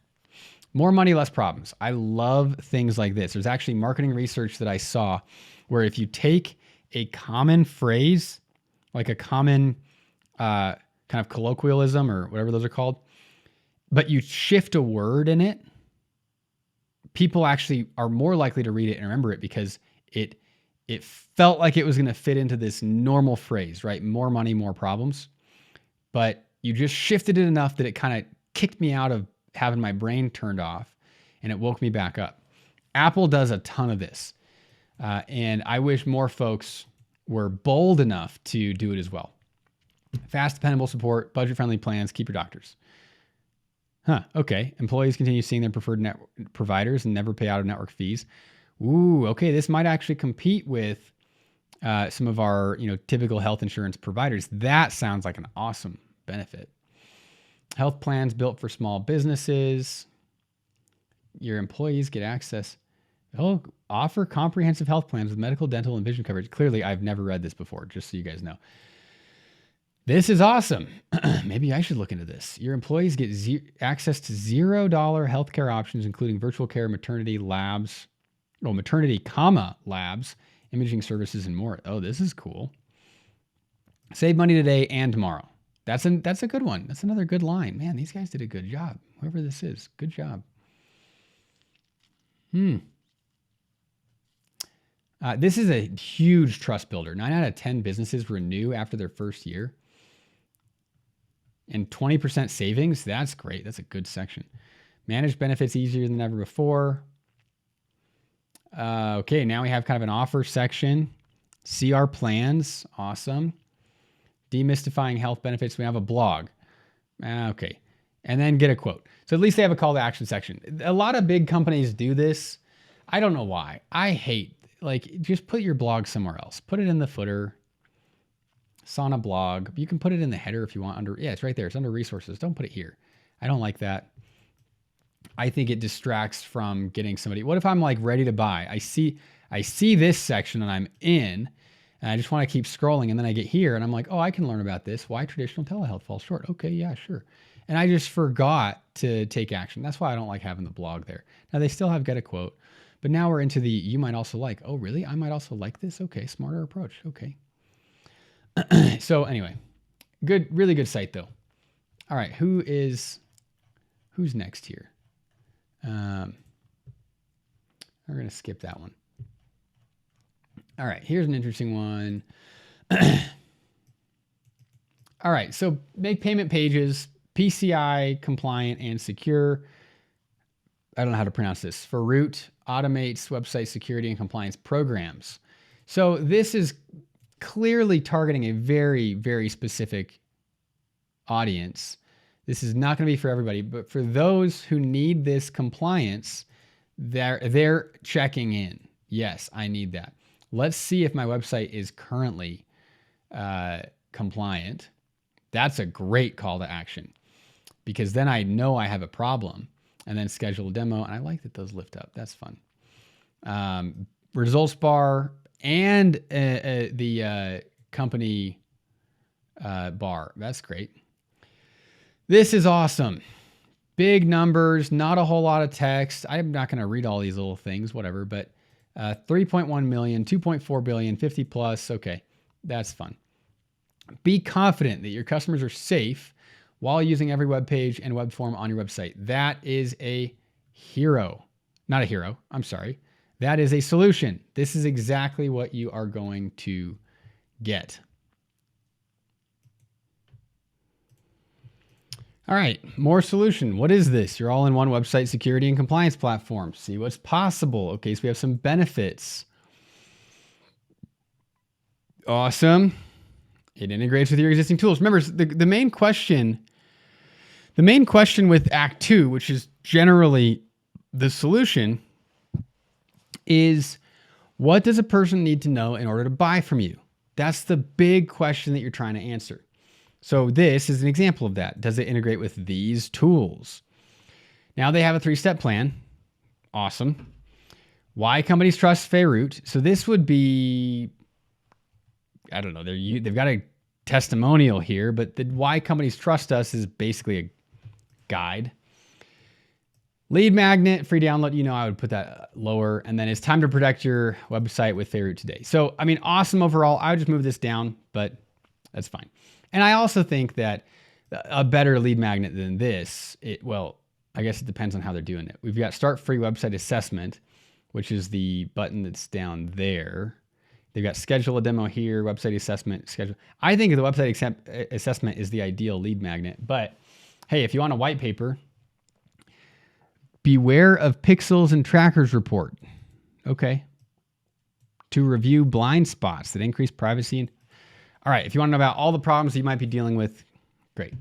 More money, less problems. I love things like this. There's actually marketing research that I saw where if you take a common phrase, like a common kind of colloquialism or whatever those are called, but you shift a word in it, people actually are more likely to read it and remember it because it felt like it was going to fit into this normal phrase, right? More money, more problems. But you just shifted it enough that it kind of kicked me out of having my brain turned off and it woke me back up. Apple does a ton of this. And I wish more folks were bold enough to do it as well. Fast, dependable support, budget-friendly plans, keep your doctors. Okay. Employees continue seeing their preferred providers and never pay out of network fees. Ooh, okay. This might actually compete with some of our, typical health insurance providers. That sounds like an awesome benefit. Health plans built for small businesses. Your employees get access. They'll offer comprehensive health plans with medical, dental, and vision coverage. Clearly, I've never read this before, just so you guys know. This is awesome. Maybe I should look into this. Your employees get access to $0 healthcare options, including virtual care, maternity labs, labs, imaging services, and more. Oh, this is cool. Save money today and tomorrow. That's a good one. That's another good line. Man, these guys did a good job. Whoever this is, good job. This is a huge trust builder. 9 out of 10 businesses renew after their first year. And 20% savings, that's great. That's a good section. Manage benefits easier than ever before. Okay, now we have kind of an offer section. See our plans. Awesome. Demystifying health benefits. We have a blog. Okay. And then get a quote. So at least they have a call to action section. A lot of big companies do this. I don't know why. I hate, like, just put your blog somewhere else. Put it in the footer. Sauna blog. You can put it in the header if you want. Yeah, it's right there. It's under resources. Don't put it here. I don't like that. I think it distracts from getting somebody. What if I'm like ready to buy? I see this section and I'm in, and I just want to keep scrolling, and then I get here and I'm like, oh, I can learn about this. Why traditional telehealth falls short. Okay, yeah, sure. And I just forgot to take action. That's why I don't like having the blog there. Now they still have get a quote, but now we're into the, you might also like, oh really? I might also like this. Okay, smarter approach. Okay. So anyway, good, really good site though. All right, who's next here? We're going to skip that one. All right, here's an interesting one. All right, so make payment pages, PCI compliant and secure. I don't know how to pronounce this. Faroot automates website security and compliance programs. So this is clearly targeting a very, very specific audience. This is not going to be for everybody, but for those who need this compliance, they're checking in. Yes, I need that. Let's see if my website is currently compliant. That's a great call to action, because then I know I have a problem, and then schedule a demo. And I like that those lift up. That's fun. Results bar and the company bar. That's great. This is awesome. Big numbers, not a whole lot of text. I'm not going to read all these little things, whatever, but 3.1 million, 2.4 billion, 50 plus. Okay, that's fun. Be confident that your customers are safe while using every web page and web form on your website. That is a hero. Not a hero, I'm sorry. That is a solution. This is exactly what you are going to get. All right, more solution. What is this? Your all-in-one website security and compliance platform. See what's possible. Okay, so we have some benefits. Awesome. It integrates with your existing tools. Remember, the main question with Act 2, which is generally the solution, is what does a person need to know in order to buy from you? That's the big question that you're trying to answer. So this is an example of that. Does it integrate with these tools? Now they have a 3-step plan. Awesome. Why companies trust Faroot. So this would be, I don't know, they've got a testimonial here, but the why companies trust us is basically a guide. Lead magnet, free download, I would put that lower. And then it's time to protect your website with Faroot today. So, I mean, awesome overall. I would just move this down, but that's fine. And I also think that a better lead magnet than this, I guess it depends on how they're doing it. We've got start free website assessment, which is the button that's down there. They've got schedule a demo here, website assessment, schedule. I think the website assessment is the ideal lead magnet, but hey, if you want a white paper, beware of pixels and trackers report. Okay. To review blind spots that increase privacy. All right, if you want to know about all the problems you might be dealing with, great.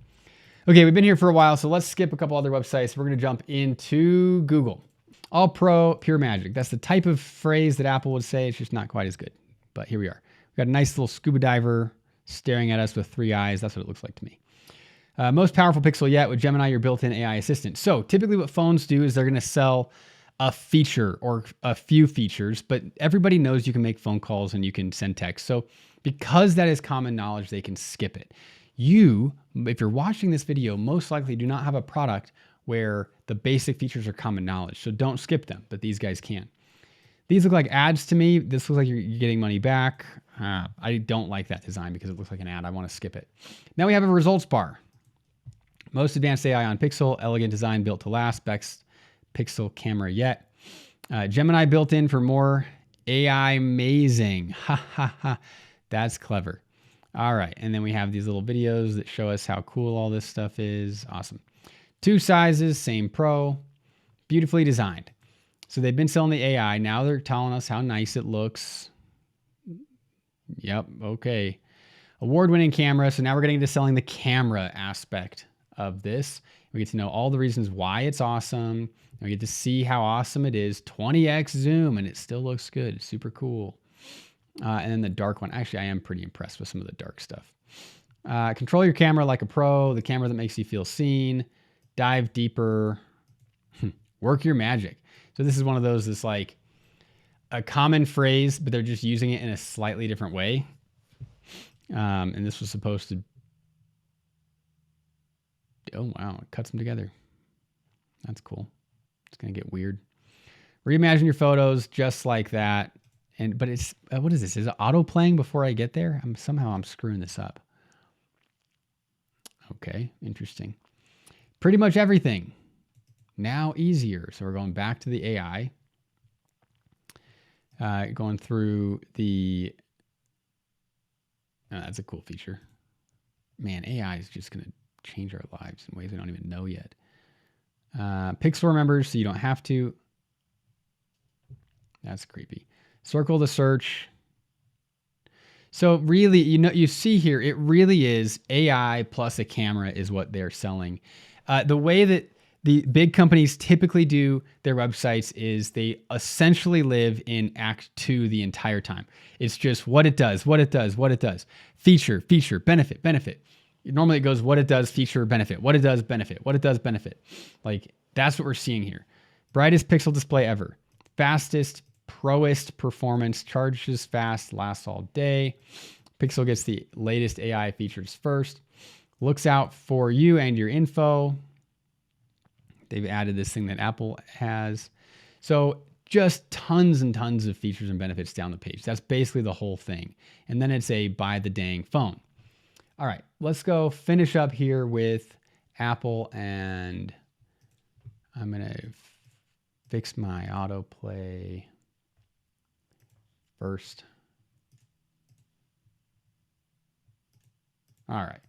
Okay, we've been here for a while, so let's skip a couple other websites. We're going to jump into Google. All Pro, pure magic. That's the type of phrase that Apple would say. It's just not quite as good. But here we are. We've got a nice little scuba diver staring at us with 3 eyes. That's what it looks like to me. Most powerful Pixel yet with Gemini, your built-in AI assistant. So typically what phones do is they're going to sell a feature or a few features, but everybody knows you can make phone calls and you can send text. So because that is common knowledge, they can skip it. You, if you're watching this video, most likely do not have a product where the basic features are common knowledge. So don't skip them, but these guys can. These look like ads to me. This looks like you're getting money back. I don't like that design because it looks like an ad. I want to skip it. Now we have a results bar. Most advanced AI on Pixel, elegant design built to last, best Pixel camera yet. Gemini built in for more AI amazing. Ha ha ha. That's clever. All right. And then we have these little videos that show us how cool all this stuff is. Awesome. 2 sizes, same Pro, beautifully designed. So they've been selling the AI. Now they're telling us how nice it looks. Yep. Okay. Award-winning camera. So now we're getting into selling the camera aspect of this. We get to know all the reasons why it's awesome. We get to see how awesome it is. 20x zoom, and it still looks good. It's super cool. And then the dark one. Actually, I am pretty impressed with some of the dark stuff. Control your camera like a pro. The camera that makes you feel seen. Dive deeper. Work your magic. So this is one of those that's like a common phrase, but they're just using it in a slightly different way. And this was supposed to... Oh, wow. It cuts them together. That's cool. It's going to get weird. Reimagine your photos just like that. But it's... what is this? Is it auto playing before I get there? Somehow I'm screwing this up. Okay. Interesting. Pretty much everything. Now easier. So we're going back to the AI. Going through the... that's a cool feature. Man, AI is just going to change our lives in ways we don't even know yet. Pixel remembers, so you don't have to. That's creepy. Circle the search. So really, you see here, it really is AI plus a camera is what they're selling. The way that the big companies typically do their websites is they essentially live in Act 2 the entire time. It's just what it does, what it does, what it does. Feature, feature, benefit, benefit. Normally it goes what it does, feature, benefit. What it does, benefit. What it does, benefit. Like that's what we're seeing here. Brightest pixel display ever. Fastest, proest performance. Charges fast, lasts all day. Pixel gets the latest AI features first. Looks out for you and your info. They've added this thing that Apple has. So just tons and tons of features and benefits down the page. That's basically the whole thing. And then it's a buy the dang phone. All right, let's go finish up here with Apple, and I'm going to fix my autoplay first. All right.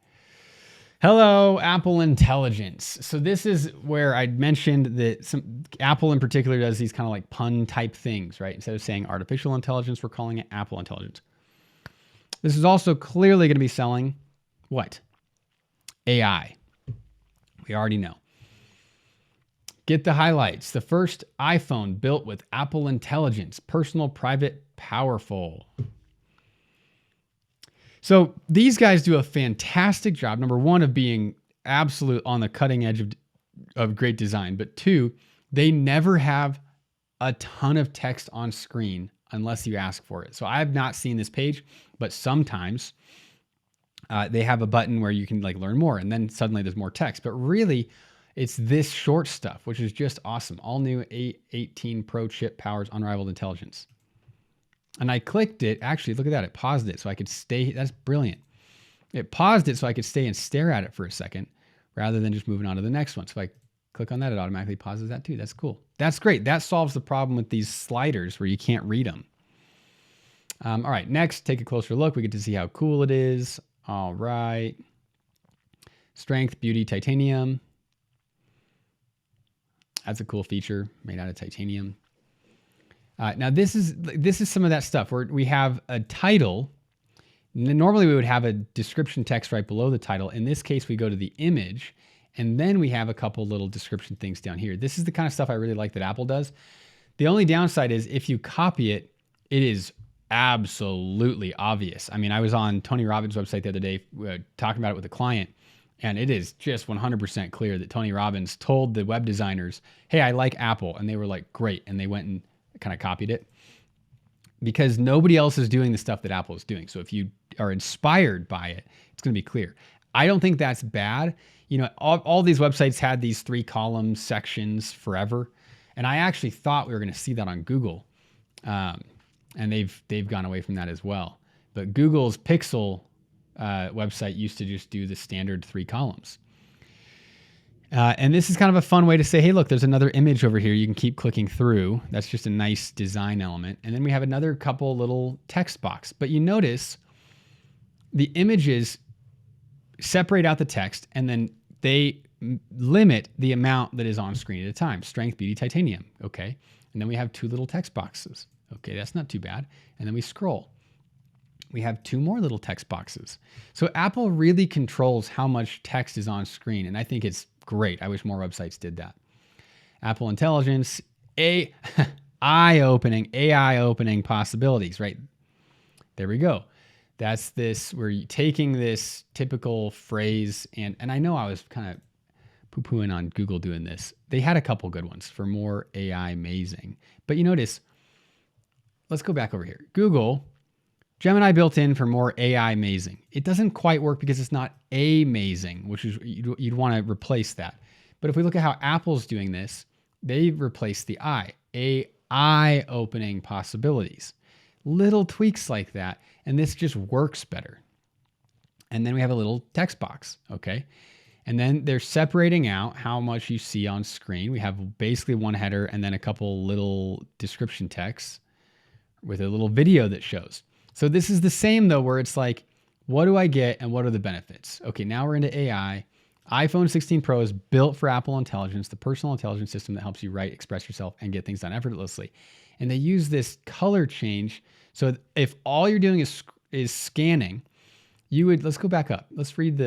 Hello, Apple Intelligence. So this is where I mentioned that Apple in particular does these kind of like pun type things, right? Instead of saying artificial intelligence, we're calling it Apple Intelligence. This is also clearly going to be selling what? AI. We already know. Get the highlights. The first iPhone built with Apple Intelligence. Personal, private, powerful. So these guys do a fantastic job, number one, of being absolute on the cutting edge of great design. But two, they never have a ton of text on screen unless you ask for it. So I have not seen this page, but sometimes they have a button where you can like learn more, and then suddenly there's more text. But really, it's this short stuff, which is just awesome. All new A18 Pro chip powers unrivaled intelligence. And I clicked it. Actually, look at that. It paused it so I could stay. That's brilliant. It paused it so I could stay and stare at it for a second rather than just moving on to the next one. So if I click on that, it automatically pauses that too. That's cool. That's great. That solves the problem with these sliders where you can't read them. All right, next, take a closer look. We get to see how cool it is. All right. Strength, beauty, titanium. That's a cool feature made out of titanium. Now this is some of that stuff where we have a title. Normally we would have a description text right below the title. In this case, we go to the image, and then we have a couple little description things down here. This is the kind of stuff I really like that Apple does. The only downside is if you copy it, it is absolutely obvious. I mean, I was on Tony Robbins' website the other day talking about it with a client, and it is just 100% clear that Tony Robbins told the web designers, hey, I like Apple. And they were like, great. And they went and kind of copied it because nobody else is doing the stuff that Apple is doing. So if you are inspired by it, it's going to be clear. I don't think that's bad. You know, all these websites had these 3-column sections forever. And I actually thought we were going to see that on Google. And they've gone away from that as well. But Google's Pixel website used to just do the standard 3 columns. And this is kind of a fun way to say, hey, look, there's another image over here. You can keep clicking through. That's just a nice design element. And then we have another couple little text box. But you notice the images separate out the text, and then they limit the amount that is on screen at a time. Strength, beauty, titanium. Okay. And then we have 2 little text boxes. Okay, that's not too bad. And then we scroll. we have two more little text boxes. So Apple really controls how much text is on screen, and I think it's great. I wish more websites did that. Apple Intelligence, AI-opening possibilities, right? There we go. That's this, we're taking this typical phrase, and I know I was kind of poo-pooing on Google doing this. They had a couple good ones for more AI amazing. But you notice, let's go back over here. Google, Gemini built in for more AI amazing. It doesn't quite work because it's not amazing, which is, you'd want to replace that. But if we look at how Apple's doing this, they've replaced the I. AI opening possibilities. Little tweaks like that, and this just works better. And then we have a little text box, okay? And then they're separating out how much you see on screen. We have basically one header and then a couple little description texts with a little video that shows. So this is the same though, where it's like, what do I get and what are the benefits? Okay, now we're into AI. iPhone 16 Pro is built for Apple Intelligence, the personal intelligence system that helps you write, express yourself, and get things done effortlessly. And they use this color change. So if all you're doing is scanning, you would, let's go back up. Let's read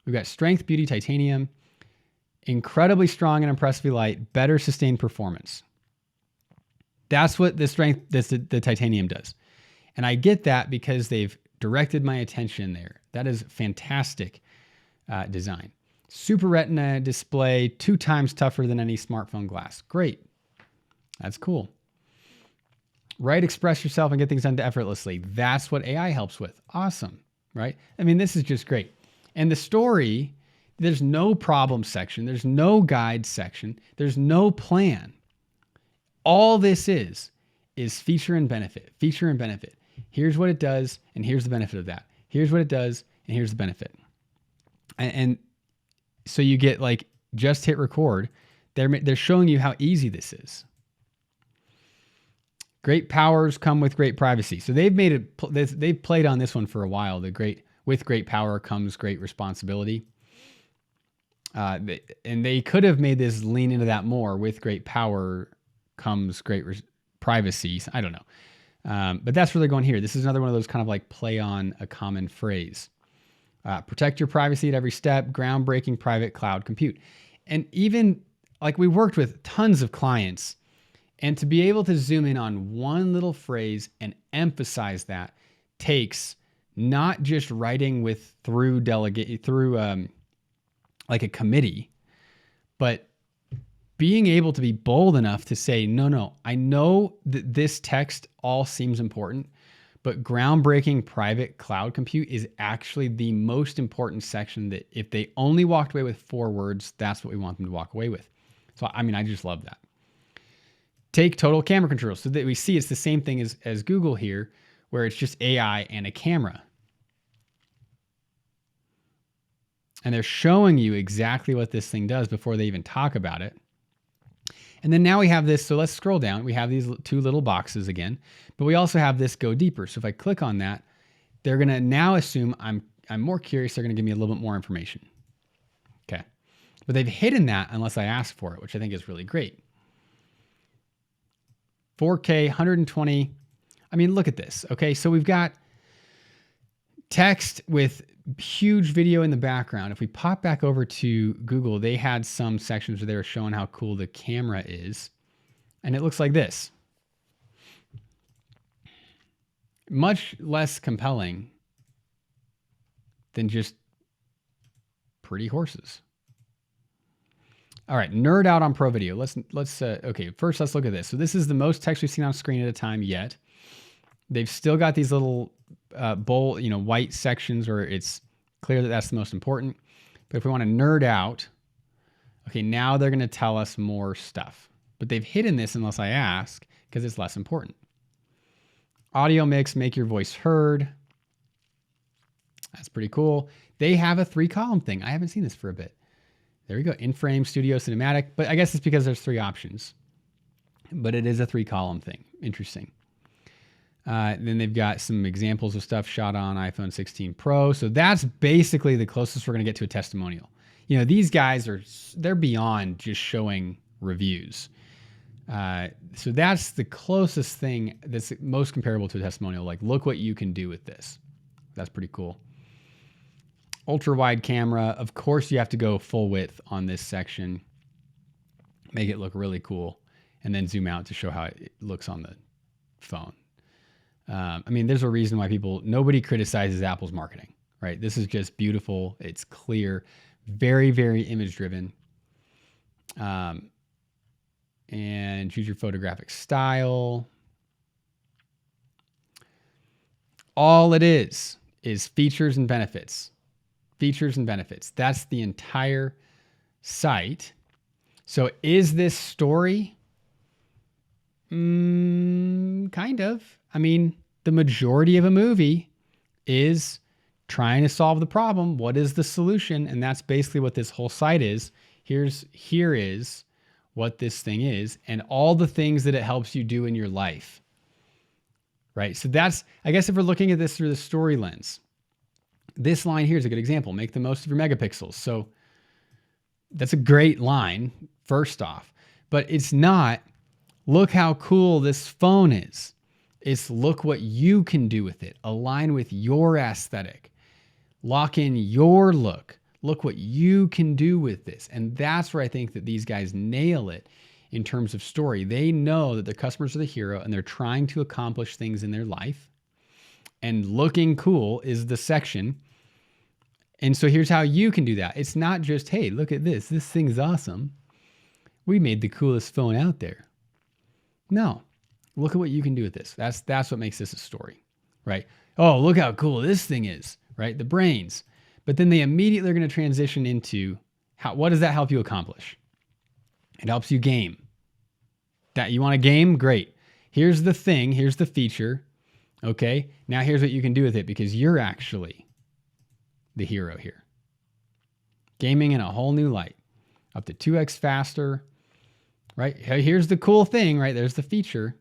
we've got strength, beauty, titanium, incredibly strong and impressively light, better sustained performance. That's what the strength, the titanium does. And I get that because they've directed my attention there. That is fantastic design. Super Retina display, 2 times tougher than any smartphone glass. Great. That's cool. Write, express yourself, and get things done effortlessly. That's what AI helps with. Awesome, right? I mean, this is just great. And the story, there's no problem section. There's no guide section. There's no plan. All this is feature and benefit, feature and benefit. Here's what it does, and here's the benefit of that. Here's what it does, and here's the benefit. And so you get like, just hit record. They're showing you how easy this is. Great powers come with great privacy. So they've made it, they've played on this one for a while. With great power comes great responsibility. And they could have made this lean into that more. With great power comes great privacy. I don't know. But that's where they're going here. This is another one of those kind of like play on a common phrase. Protect your privacy at every step, groundbreaking private cloud compute. And even like we worked with tons of clients, and to be able to zoom in on one little phrase and emphasize that takes not just writing through like a committee, but being able to be bold enough to say, no, I know that this text all seems important, but groundbreaking private cloud compute is actually the most important section, that if they only walked away with 4 words, that's what we want them to walk away with. So, I mean, I just love that. Take total camera control. So that we see it's the same thing as Google here, where it's just AI and a camera. And they're showing you exactly what this thing does before they even talk about it. And then now we have this, so let's scroll down. We have these 2 little boxes again, but we also have this go deeper. So if I click on that, they're gonna now assume I'm more curious. They're gonna give me a little bit more information. Okay, but they've hidden that unless I ask for it, which I think is really great. 4K, 120. I mean, look at this. Okay, so we've got text with huge video in the background. If we pop back over to Google, they had some sections where they were showing how cool the camera is. And it looks like this. Much less compelling than just pretty horses. All right, nerd out on Pro Video. Okay, first let's look at this. So this is the most text we've seen on screen at a time yet. They've still got these little bold, white sections where it's clear that that's the most important. But if we want to nerd out, okay, now they're going to tell us more stuff. But they've hidden this unless I ask, because it's less important. Audio mix, make your voice heard. That's pretty cool. They have a 3-column thing. I haven't seen this for a bit. There we go. In-frame, studio, cinematic. But I guess it's because there's 3 options. But it is a 3-column thing. Interesting. Then they've got some examples of stuff shot on iPhone 16 Pro. So that's basically the closest we're going to get to a testimonial. These guys they're beyond just showing reviews. So that's the closest thing that's most comparable to a testimonial. Like, look what you can do with this. That's pretty cool. Ultra wide camera. Of course, you have to go full width on this section. Make it look really cool. And then zoom out to show how it looks on the phone. I mean, there's a reason why nobody criticizes Apple's marketing, right? This is just beautiful. It's clear, very, very image driven. And choose your photographic style. All it is features and benefits. Features and benefits. That's the entire site. So is this story? Kind of. I mean, the majority of a movie is trying to solve the problem. What is the solution? And that's basically what this whole site is. Here is what this thing is and all the things that it helps you do in your life. Right? So that's, I guess if we're looking at this through the story lens, this line here is a good example. Make the most of your megapixels. So that's a great line, first off. But it's not, look how cool this phone is. It's look what you can do with it. Align with your aesthetic. Lock in your look. Look what you can do with this. And that's where I think that these guys nail it in terms of story. They know that their customers are the hero and they're trying to accomplish things in their life. And looking cool is the section. And so here's how you can do that. It's not just, hey, look at this. This thing's awesome. We made the coolest phone out there. No. Look at what you can do with this. That's what makes this a story, right? Oh, look how cool this thing is, right? The brains. But then they immediately are going to transition into what does that help you accomplish? It helps you game. That you want to game? Great. Here's the thing. Here's the feature. Okay. Now here's what you can do with it because you're actually the hero here. Gaming in a whole new light. Up to 2x faster, right? Here's the cool thing, right? There's the feature.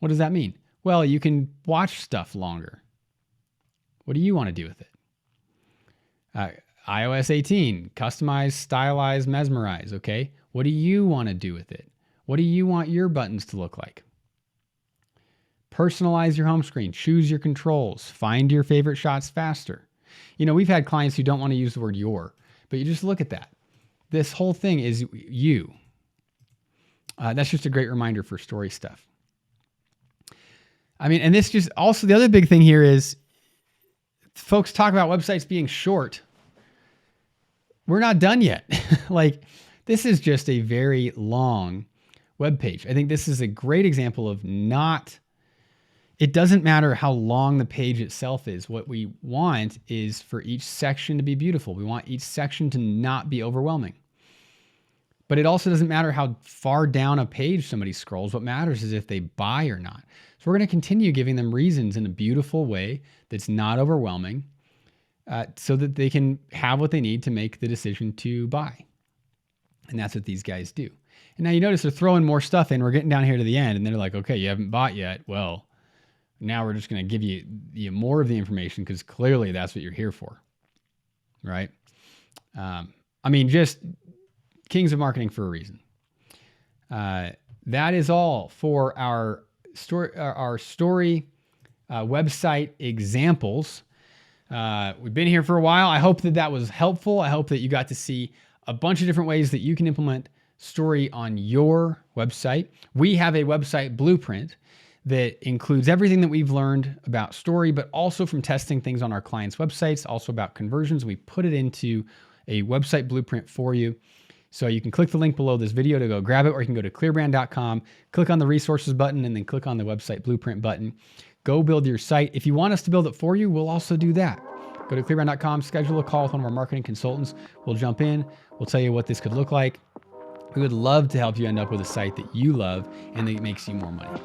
What does that mean? Well, you can watch stuff longer. What do you want to do with it? iOS 18, customize, stylize, mesmerize, okay? What do you want to do with it? What do you want your buttons to look like? Personalize your home screen, choose your controls, find your favorite shots faster. You know, we've had clients who don't want to use the word your, but you just look at that. This whole thing is you. That's just a great reminder for story stuff. I mean, and this just also the other big thing here is folks talk about websites being short. We're not done yet. Like this is just a very long web page. I think this is a great example of it doesn't matter how long the page itself is. What we want is for each section to be beautiful. We want each section to not be overwhelming. But it also doesn't matter how far down a page somebody scrolls. What matters is if they buy or not. So we're going to continue giving them reasons in a beautiful way that's not overwhelming so that they can have what they need to make the decision to buy. And that's what these guys do. And now you notice they're throwing more stuff in. We're getting down here to the end and they're like, okay, you haven't bought yet. Well, now we're just going to give you more of the information because clearly that's what you're here for, right? I mean, just kings of marketing for a reason. That is all for our story website examples. We've been here for a while. I hope that was helpful. I hope that you got to see a bunch of different ways that you can implement story on your website. We have a website blueprint that includes everything that we've learned about story, but also from testing things on our clients' websites, also about conversions. We put it into a website blueprint for you. So you can click the link below this video to go grab it, or you can go to clearbrand.com, click on the resources button, and then click on the website blueprint button. Go build your site. If you want us to build it for you, we'll also do that. Go to clearbrand.com, schedule a call with one of our marketing consultants. We'll jump in. We'll tell you what this could look like. We would love to help you end up with a site that you love and that makes you more money.